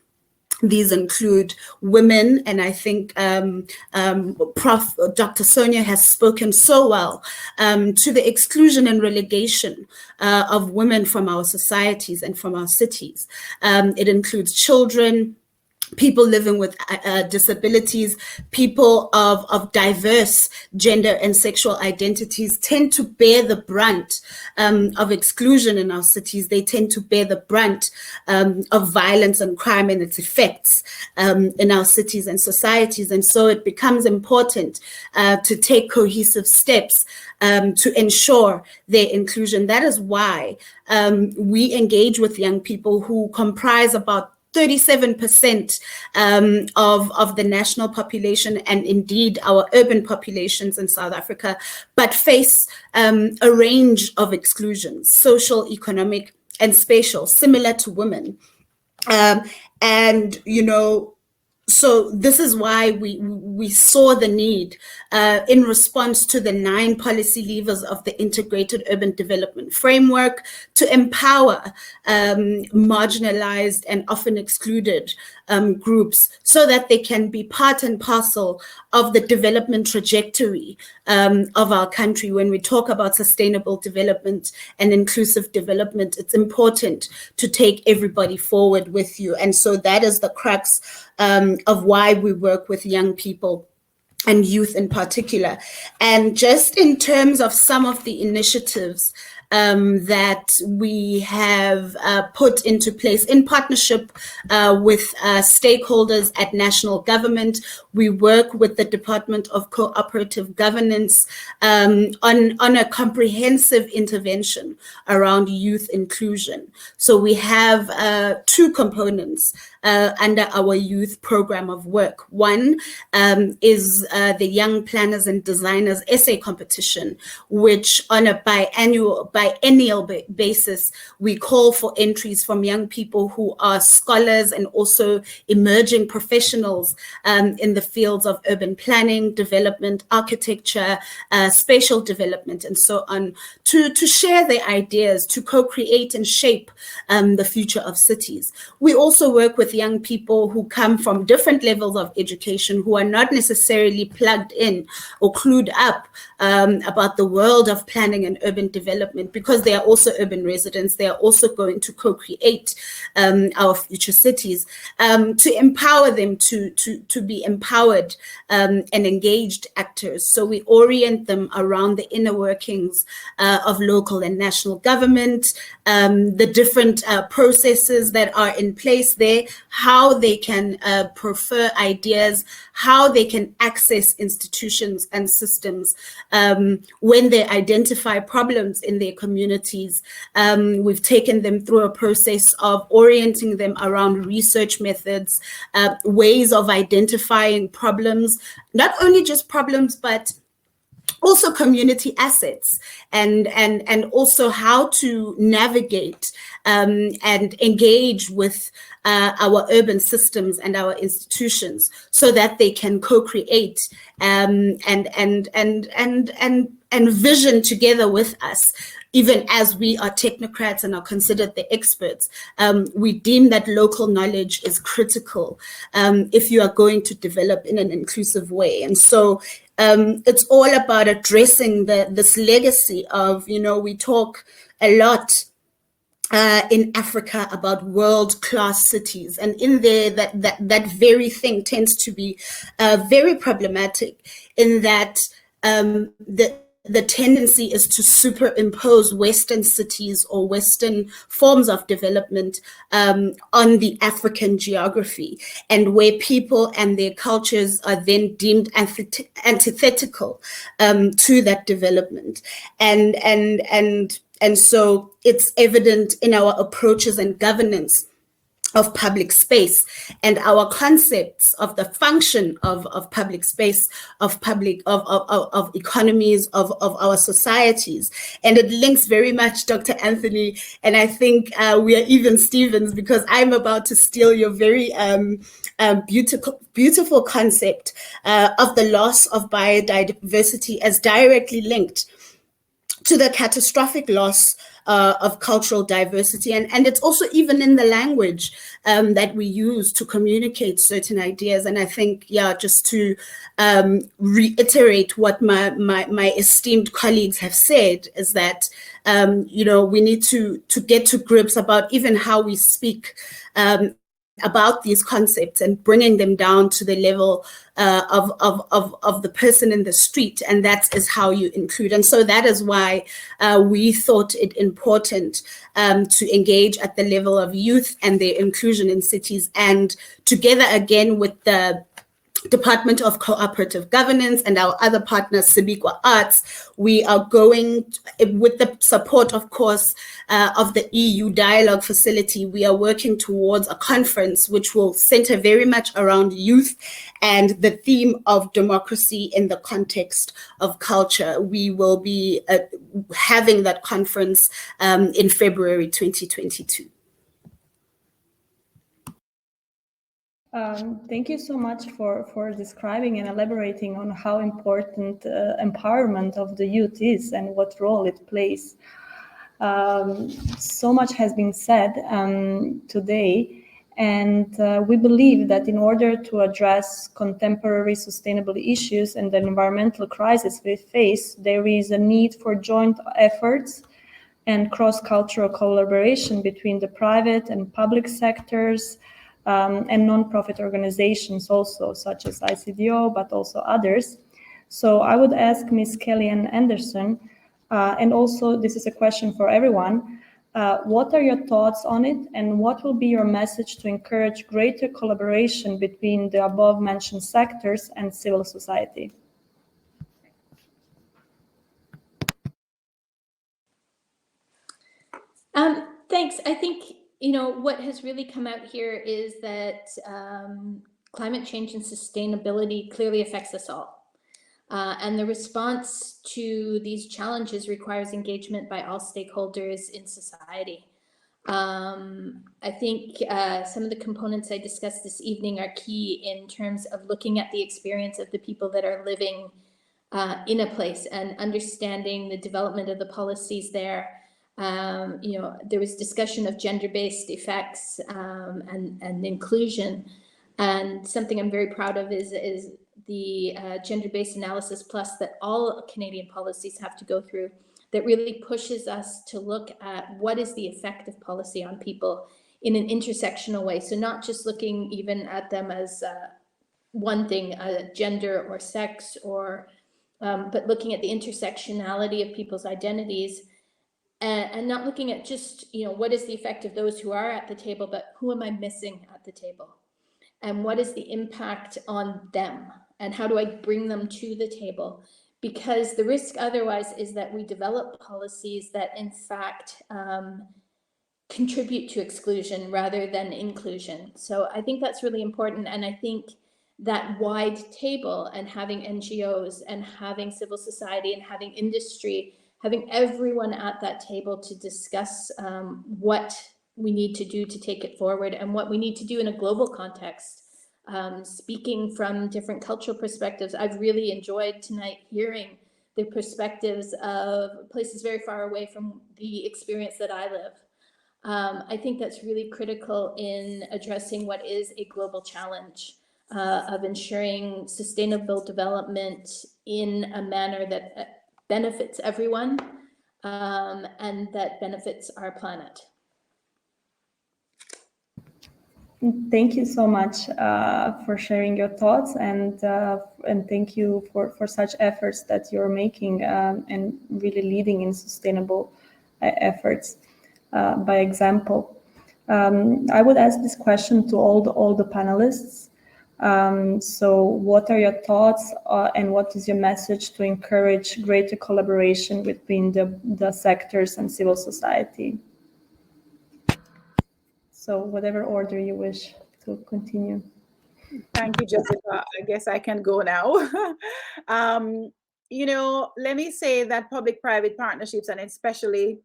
[SPEAKER 5] these include women, and I think Prof. Dr. Sonia has spoken so well to the exclusion and relegation of women from our societies and from our cities. It includes children, people living with disabilities, people of diverse gender and sexual identities tend to bear the brunt of exclusion in our cities. They tend to bear the brunt of violence and crime and its effects in our cities and societies. And so it becomes important to take cohesive steps to ensure their inclusion. That is why we engage with young people who comprise about 37% of the national population and indeed our urban populations in South Africa, but face a range of exclusions, social, economic, and spatial, similar to women. And, you know, so this is why we saw the need in response to the 9 policy levers of the Integrated Urban Development Framework to empower marginalized and often excluded groups so that they can be part and parcel of the development trajectory of our country. When we talk about sustainable development and inclusive development, it's important to take everybody forward with you. And so that is the crux of why we work with young people and youth in particular. And just in terms of some of the initiatives that we have put into place in partnership with stakeholders at national government. We work with the Department of Cooperative Governance on a comprehensive intervention around youth inclusion. So we have 2 components under our youth program of work. One is the Young Planners and Designers Essay Competition, which on a biennial basis, we call for entries from young people who are scholars and also emerging professionals in the fields of urban planning, development, architecture, spatial development, and so on, to share their ideas, to co-create and shape the future of cities. We also work with young people who come from different levels of education, who are not necessarily plugged in or clued up about the world of planning and urban development, because they are also urban residents. They are also going to co-create our future cities, to empower them to be empowered and engaged actors. So we orient them around the inner workings of local and national government, the different processes that are in place there, how they can prefer ideas, how they can access institutions and systems when they identify problems in their communities. We've taken them through a process of orienting them around research methods, ways of identifying problems, not only just problems, but also community assets, and also how to navigate and engage with our urban systems and our institutions so that they can co-create and vision together with us. Even as we are technocrats and are considered the experts, we deem that local knowledge is critical if you are going to develop in an inclusive way. And so it's all about addressing this legacy of, you know, we talk a lot in Africa about world-class cities, and in there that very thing tends to be very problematic, in that the tendency is to superimpose Western cities or Western forms of development on the African geography, and where people and their cultures are then deemed antithetical to that development. And so it's evident in our approaches and governance of public space and our concepts of the function of public space, of economies, of our societies. And it links very much, Dr. Anthony, and I think we are even Stevens, because I'm about to steal your very beautiful concept of the loss of biodiversity as directly linked to the catastrophic loss of cultural diversity. And it's also even in the language that we use to communicate certain ideas. And I think, just to reiterate what my esteemed colleagues have said, is that, we need to get to grips about even how we speak about these concepts and bringing them down to the level of the person in the street, and that is how you include. And so that is why we thought it important to engage at the level of youth and their inclusion in cities, and together again with the Department of Cooperative Governance and our other partner, Sibikwa Arts, we are going, with the support, of course, of the EU Dialogue Facility, we are working towards a conference which will center very much around youth and the theme of democracy in the context of culture. We will be having that conference in February 2022.
[SPEAKER 1] Thank you so much for describing and elaborating on how important empowerment of the youth is and what role it plays. So much has been said today, and we believe that in order to address contemporary sustainable issues and the environmental crisis we face, there is a need for joint efforts and cross-cultural collaboration between the private and public sectors, and non-profit organizations also, such as ICDO, but also others. So I would ask Ms. Kellyanne Anderson, and also this is a question for everyone, what are your thoughts on it, and what will be your message to encourage greater collaboration between the above-mentioned sectors and civil society?
[SPEAKER 3] Thanks. I think what has really come out here is that climate change and sustainability clearly affects us all. And the response to these challenges requires engagement by all stakeholders in society. I think some of the components I discussed this evening are key in terms of looking at the experience of the people that are living in a place and understanding the development of the policies there. There was discussion of gender-based effects and inclusion, and something I'm very proud of is the gender-based analysis plus that all Canadian policies have to go through, that really pushes us to look at what is the effect of policy on people in an intersectional way. So not just looking even at them as one thing, gender or sex, or but looking at the intersectionality of people's identities. And not looking at just, what is the effect of those who are at the table, but who am I missing at the table? And what is the impact on them? And how do I bring them to the table? Because the risk otherwise is that we develop policies that in fact contribute to exclusion rather than inclusion. So I think that's really important. And I think that wide table and having NGOs and having civil society and having industry, having everyone at that table to discuss what we need to do to take it forward and what we need to do in a global context. Speaking from different cultural perspectives, I've really enjoyed tonight hearing the perspectives of places very far away from the experience that I live. I think that's really critical in addressing what is a global challenge of ensuring sustainable development in a manner that benefits everyone and that benefits our planet.
[SPEAKER 1] Thank you so much for sharing your thoughts, and thank you for such efforts that you're making and really leading in sustainable efforts by example. I would ask this question to all the panelists. So what are your thoughts and what is your message to encourage greater collaboration between the sectors and civil society? So whatever order you wish to continue.
[SPEAKER 4] Thank you, Jessica. I guess I can go now. Let me say that public-private partnerships, and especially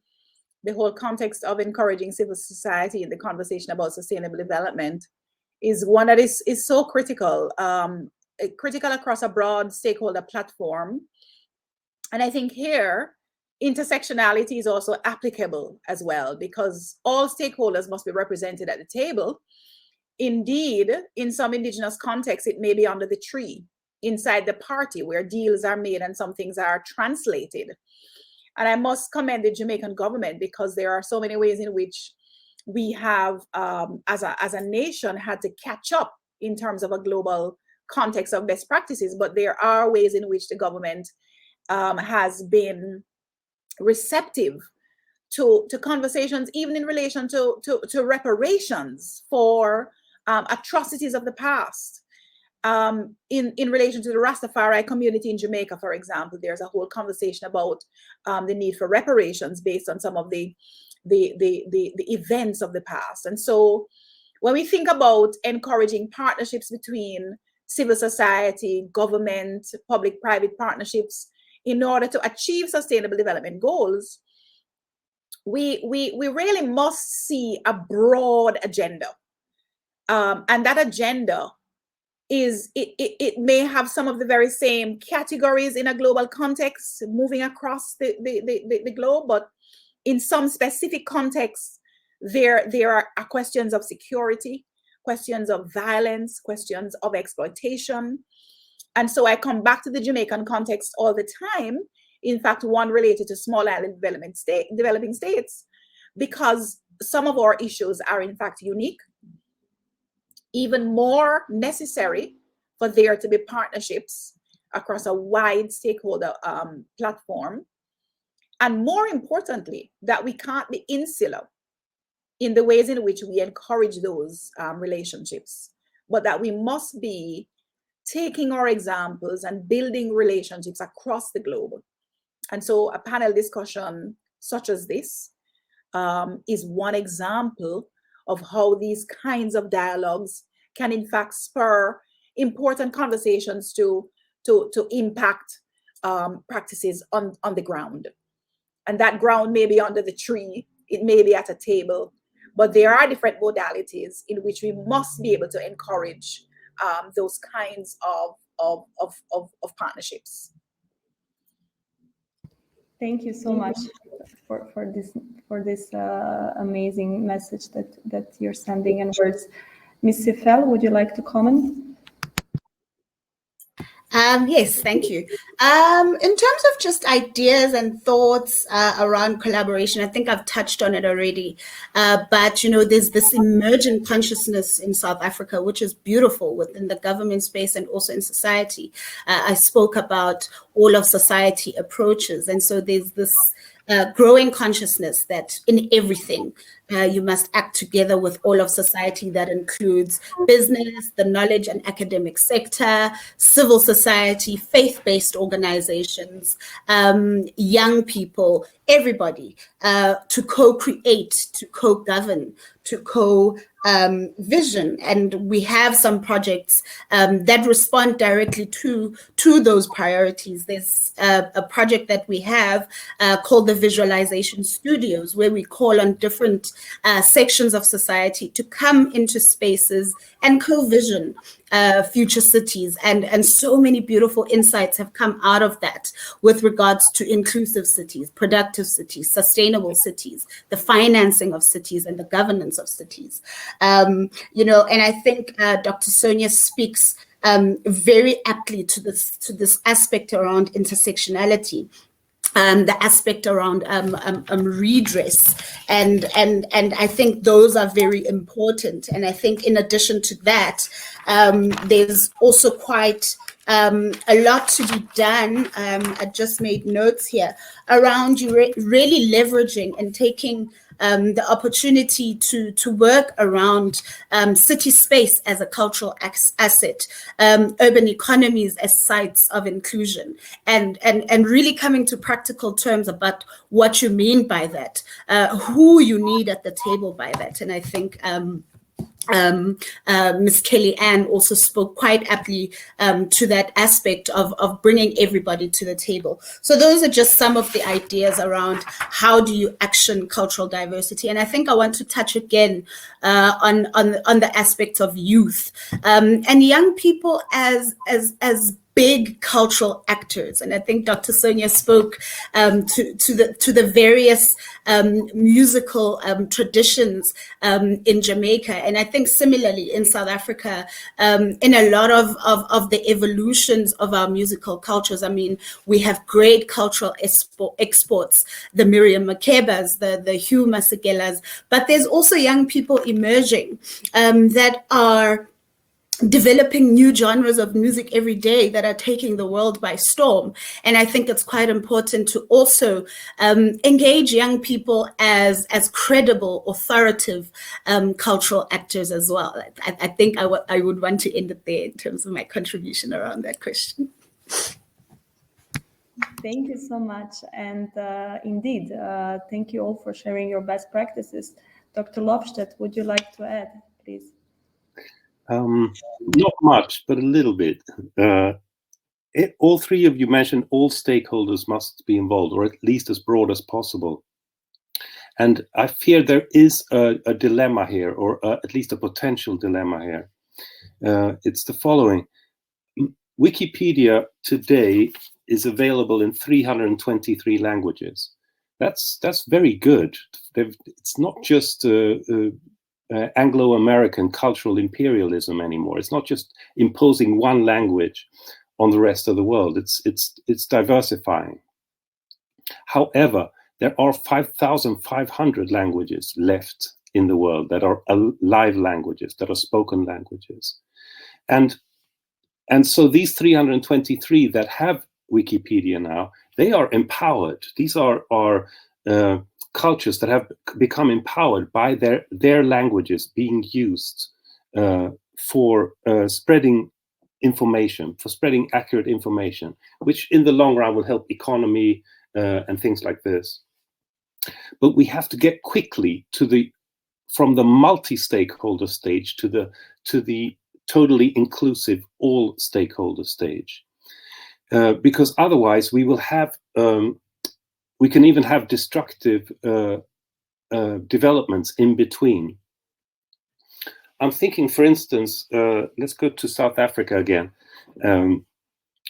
[SPEAKER 4] the whole context of encouraging civil society in the conversation about sustainable development, is one that is so critical, critical across a broad stakeholder platform. And I think here, intersectionality is also applicable as well, because all stakeholders must be represented at the table. Indeed, in some Indigenous contexts, it may be under the tree, inside the party, where deals are made and some things are translated. And I must commend the Jamaican government, because there are so many ways in which we have, as a nation, had to catch up in terms of a global context of best practices. But there are ways in which the government has been receptive to conversations, even in relation to reparations for atrocities of the past. In relation to the Rastafari community in Jamaica, for example, there's a whole conversation about the need for reparations based on some of the events of the past. And so when we think about encouraging partnerships between civil society, government, public-private partnerships in order to achieve sustainable development goals, we really must see a broad agenda. And that agenda is, it may have some of the very same categories in a global context moving across the globe, but in some specific contexts, there are questions of security, questions of violence, questions of exploitation. And so I come back to the Jamaican context all the time. In fact, one related to small island developing states, because some of our issues are in fact unique, even more necessary for there to be partnerships across a wide stakeholder platform. And more importantly, that we can't be insular in the ways in which we encourage those relationships, but that we must be taking our examples and building relationships across the globe. And so a panel discussion such as this is one example of how these kinds of dialogues can in fact spur important conversations to impact practices on the ground. And that ground may be under the tree, it may be at a table, but there are different modalities in which we must be able to encourage those kinds of partnerships.
[SPEAKER 1] Thank you so much for this amazing message that you're sending and words. Ms. Sifel, would you like to comment?
[SPEAKER 5] Yes, thank you. In terms of just ideas and thoughts around collaboration, I think I've touched on it already. But, there's this emergent consciousness in South Africa, which is beautiful within the government space and also in society. I spoke about all of society approaches. And so there's this growing consciousness that in everything, you must act together with all of society. That includes business, the knowledge and academic sector, civil society, faith-based organizations, young people, everybody, to co-create, to co-govern, to co-vision. And we have some projects that respond directly to those priorities. There's a project that we have called the Visualization Studios, where we call on different sections of society to come into spaces and co-vision future cities. And so many beautiful insights have come out of that with regards to inclusive cities, productive cities, sustainable cities, the financing of cities and the governance of cities. And I think Dr. Sonia speaks very aptly to this aspect around intersectionality. the aspect around redress, and I think those are very important. And I think in addition to that, there's also quite a lot to be done. I just made notes here around you really leveraging and taking the opportunity to work around city space as a cultural asset, urban economies as sites of inclusion, and really coming to practical terms about what you mean by that, who you need at the table by that. And I think Ms. Kelly-Ann also spoke quite aptly to that aspect of bringing everybody to the table. So those are just some of the ideas around how do you action cultural diversity. And I think I want to touch again on the aspect of youth and young people as big cultural actors. And I think Dr. Sonia spoke to the various musical traditions in Jamaica. And I think similarly in South Africa, in a lot of the evolutions of our musical cultures, I mean, we have great cultural exports, the Miriam Makebas, the Hugh Masekelas, but there's also young people emerging that are developing new genres of music every day that are taking the world by storm. And I think it's quite important to also engage young people as credible, authoritative cultural actors as well. I think I would want to end it there in terms of my contribution around that question.
[SPEAKER 1] Thank you so much. And indeed, thank you all for sharing your best practices. Dr. Lofstedt, would you like to add, please?
[SPEAKER 6] Not much, but a little bit. All three of you mentioned all stakeholders must be involved, or at least as broad as possible. And I fear there is a dilemma here, or at least a potential dilemma here. It's the following. Wikipedia today is available in 323 languages. That's very good. It's not just Anglo-American cultural imperialism anymore. It's not just imposing one language on the rest of the world. It's diversifying. However, there are 5,500 languages left in the world that are live languages, that are spoken languages. And so these 323 that have Wikipedia now, they are empowered. These are cultures that have become empowered by their languages being used for spreading information, for spreading accurate information, which in the long run will help economy and things like this. But we have to get quickly from the multi-stakeholder stage to the totally inclusive all stakeholder stage, because otherwise we will have we can even have destructive developments in between. I'm thinking, for instance, let's go to South Africa again,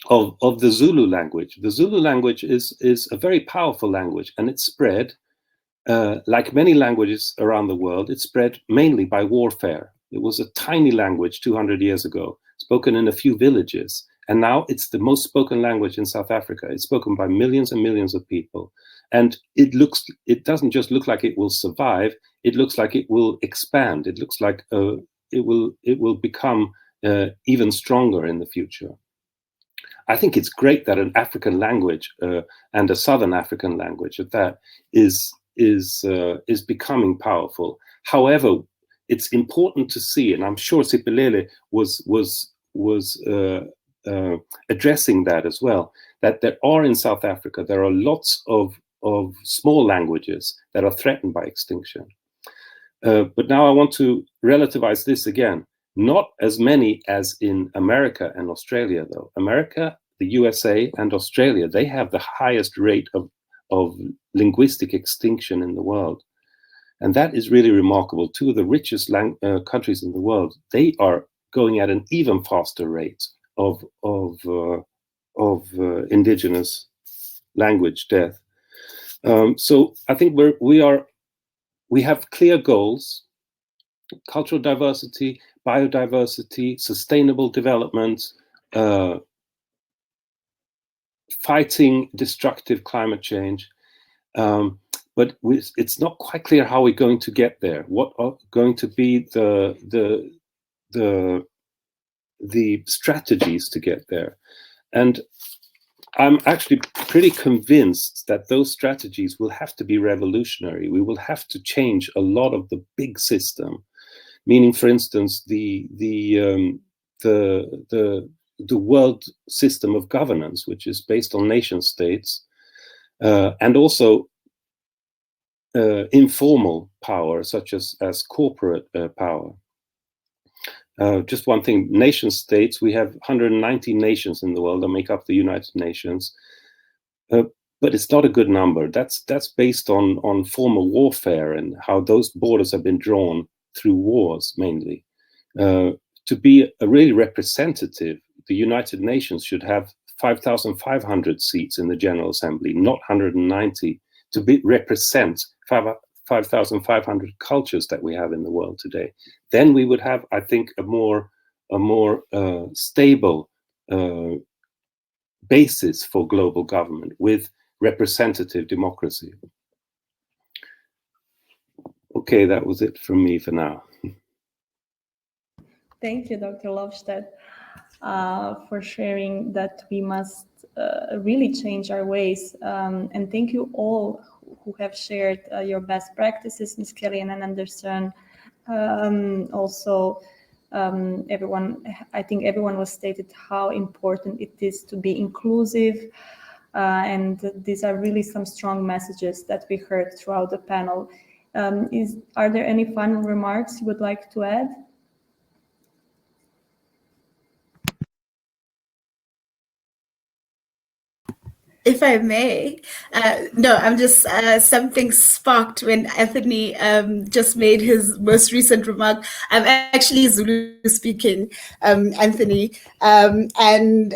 [SPEAKER 6] of the Zulu language. The Zulu language is a very powerful language, and it's spread, like many languages around the world, it's spread mainly by warfare. It was a tiny language 200 years ago, spoken in a few villages. And now it's the most spoken language in South Africa. It's spoken by millions and millions of people. And it doesn't just look like it will survive, it looks like it will expand. It looks like it will become even stronger in the future. I think it's great that an African language and a Southern African language at that is becoming powerful. However, it's important to see, and I'm sure Siphelele was addressing that as well, that there are in South Africa, there are lots of small languages that are threatened by extinction. But now I want to relativize this again. Not as many as in America and Australia, though. America, the USA, and Australia, they have the highest rate of linguistic extinction in the world. And that is really remarkable. Two of the richest countries in the world, they are going at an even faster rate of indigenous language death. So I think we have clear goals: cultural diversity, biodiversity, sustainable development, fighting destructive climate change. But it's not quite clear how we're going to get there. What are going to be the strategies to get there? And I'm actually pretty convinced that those strategies will have to be revolutionary. We will have to change a lot of the big system, meaning, for instance, the world system of governance, which is based on nation states, and also informal power, such as corporate power. Just one thing, nation states, we have 190 nations in the world that make up the United Nations, but it's not a good number. That's based on former warfare and how those borders have been drawn through wars mainly. To be a really representative, the United Nations should have 5,500 seats in the General Assembly, not 190, to represent 5,500 cultures that we have in the world today. Then we would have, I think, a more stable basis for global government with representative democracy. Okay, that was it from me for now.
[SPEAKER 1] Thank you, Dr. Lofstad, for sharing that we must really change our ways. And thank you all who have shared your best practices, Ms. Kellyanne and Anderson. Also, I think everyone was stated how important it is to be inclusive. And these are really some strong messages that we heard throughout the panel. Are there any final remarks you would like to add?
[SPEAKER 5] If I may, no, I'm just, something sparked when Anthony just made his most recent remark. I'm actually Zulu speaking, Anthony, and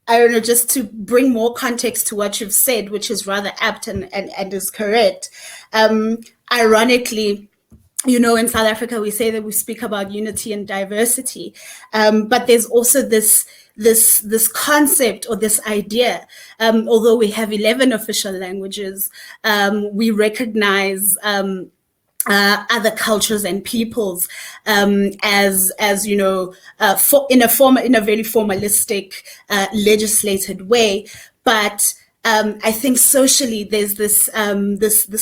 [SPEAKER 5] I don't know, just to bring more context to what you've said, which is rather apt and is correct. Ironically, you know, in South Africa, we say that we speak about unity and diversity, but there's also this concept or this idea, although we have 11 official languages, we recognize other cultures and peoples as you know, in a very formalistic, legislated way, but I think socially there's this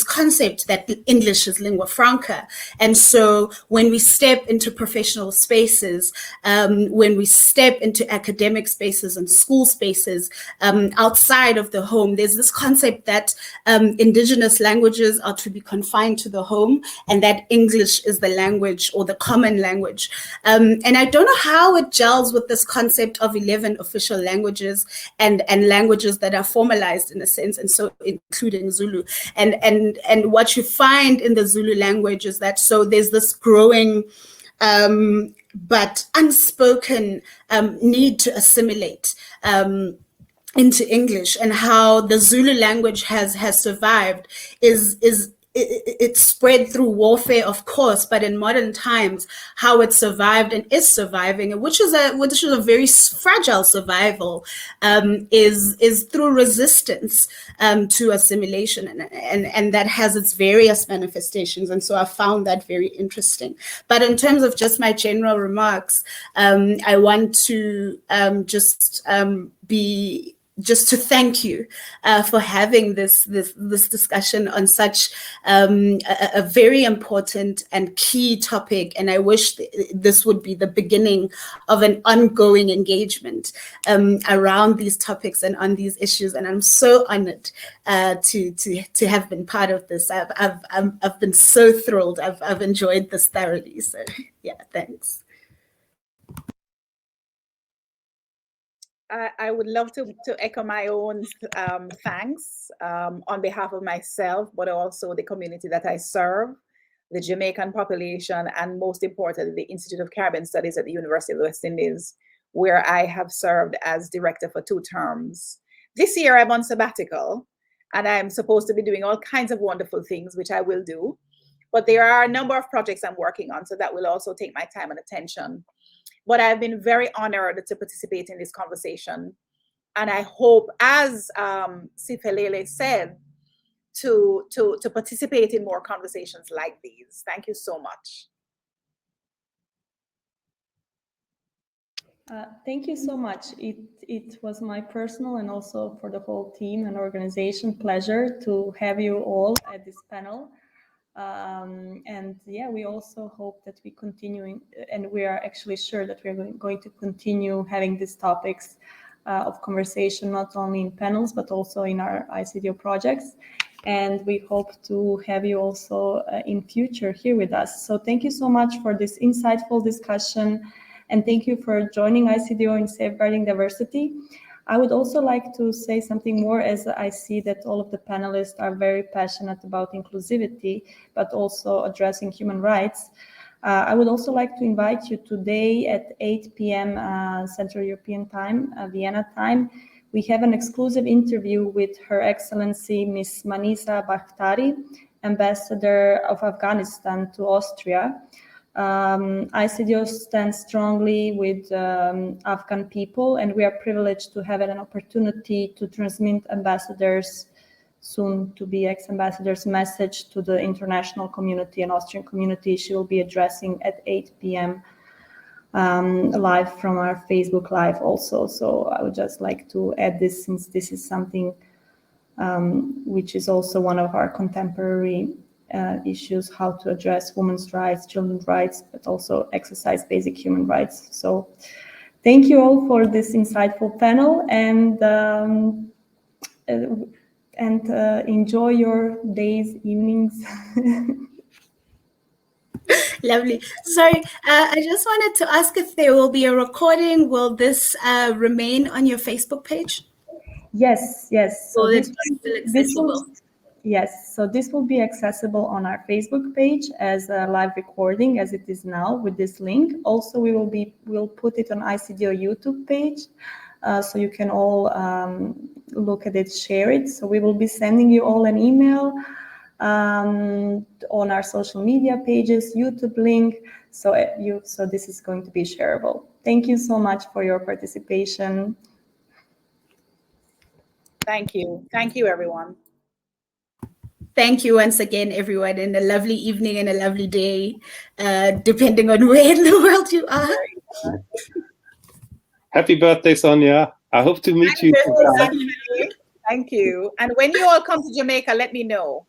[SPEAKER 5] concept that English is lingua franca, and so when we step into professional spaces, when we step into academic spaces and school spaces outside of the home, there's this concept that indigenous languages are to be confined to the home, and that English is the language or the common language. And I don't know how it gels with this concept of 11 official languages and languages that are formalized in a sense, and so including Zulu. And what you find in the Zulu language is that, so there's this growing but unspoken need to assimilate into English, and how the Zulu language has survived it's spread through warfare, of course, but in modern times, how it survived and is surviving, which is a very fragile survival, is through resistance to assimilation, and that has its various manifestations. And so I found that very interesting. But in terms of just my general remarks, I want to just to thank you for having this discussion on such a very important and key topic. And I wish this would be the beginning of an ongoing engagement around these topics and on these issues. And I'm so honored to have been part of this. I've been so thrilled. I've enjoyed this thoroughly. So yeah, thanks.
[SPEAKER 4] I would love to echo my own thanks on behalf of myself, but also the community that I serve, the Jamaican population, and most importantly, the Institute of Caribbean Studies at the University of the West Indies, where I have served as director for 2 terms. This year I'm on sabbatical, and I'm supposed to be doing all kinds of wonderful things, which I will do. But there are a number of projects I'm working on, so that will also take my time and attention. But I've been very honored to participate in this conversation. And I hope, as Siphelele said, to participate in more conversations like these. Thank you so much.
[SPEAKER 1] Thank you so much. It was my personal and also for the whole team and organization pleasure to have you all at this panel. And yeah, we also hope that we continue, and we are actually sure that we're going to continue having these topics of conversation, not only in panels, but also in our ICDO projects. And we hope to have you also in future here with us. So thank you so much for this insightful discussion. And thank you for joining ICDO in Safeguarding Diversity. I would also like to say something more, as I see that all of the panelists are very passionate about inclusivity, but also addressing human rights. I would also like to invite you today at 8 p.m. Central European Time, Vienna time. We have an exclusive interview with Her Excellency Ms. Manisa Bakhtari, Ambassador of Afghanistan to Austria. ICDO stands strongly with Afghan people, and we are privileged to have an opportunity to transmit ambassadors, soon to be ex-ambassadors' message to the international community and Austrian community. She will be addressing at 8 p.m. Live from our Facebook Live also. So I would just like to add this, since this is something which is also one of our contemporary issues, how to address women's rights, children's rights, but also exercise basic human rights. So thank you all for this insightful panel, and enjoy your days, evenings.
[SPEAKER 5] Lovely. Sorry, I just wanted to ask if there will be a recording. Will this remain on your Facebook page?
[SPEAKER 1] Yes. So
[SPEAKER 5] Will it be still accessible?
[SPEAKER 1] Yes, so this will be accessible on our Facebook page as a live recording, as it is now with this link. Also, we'll put it on ICDO YouTube page, so you can all look at it, share it. So we will be sending you all an email on our social media pages, YouTube link. So this is going to be shareable. Thank you so much for your participation.
[SPEAKER 4] Thank you. Thank you, everyone.
[SPEAKER 5] Thank you once again, everyone, and a lovely evening and a lovely day, depending on where in the world you are.
[SPEAKER 6] Happy birthday, Sonia. I hope to meet you.
[SPEAKER 4] Thank you. And when you all come to Jamaica, let me know.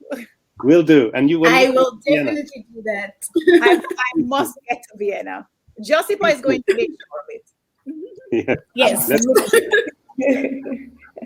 [SPEAKER 6] Will do. And you will.
[SPEAKER 5] I will definitely do that.
[SPEAKER 4] I must get to Vienna. Josipa is going to make sure of it.
[SPEAKER 6] Yeah.
[SPEAKER 5] Yes.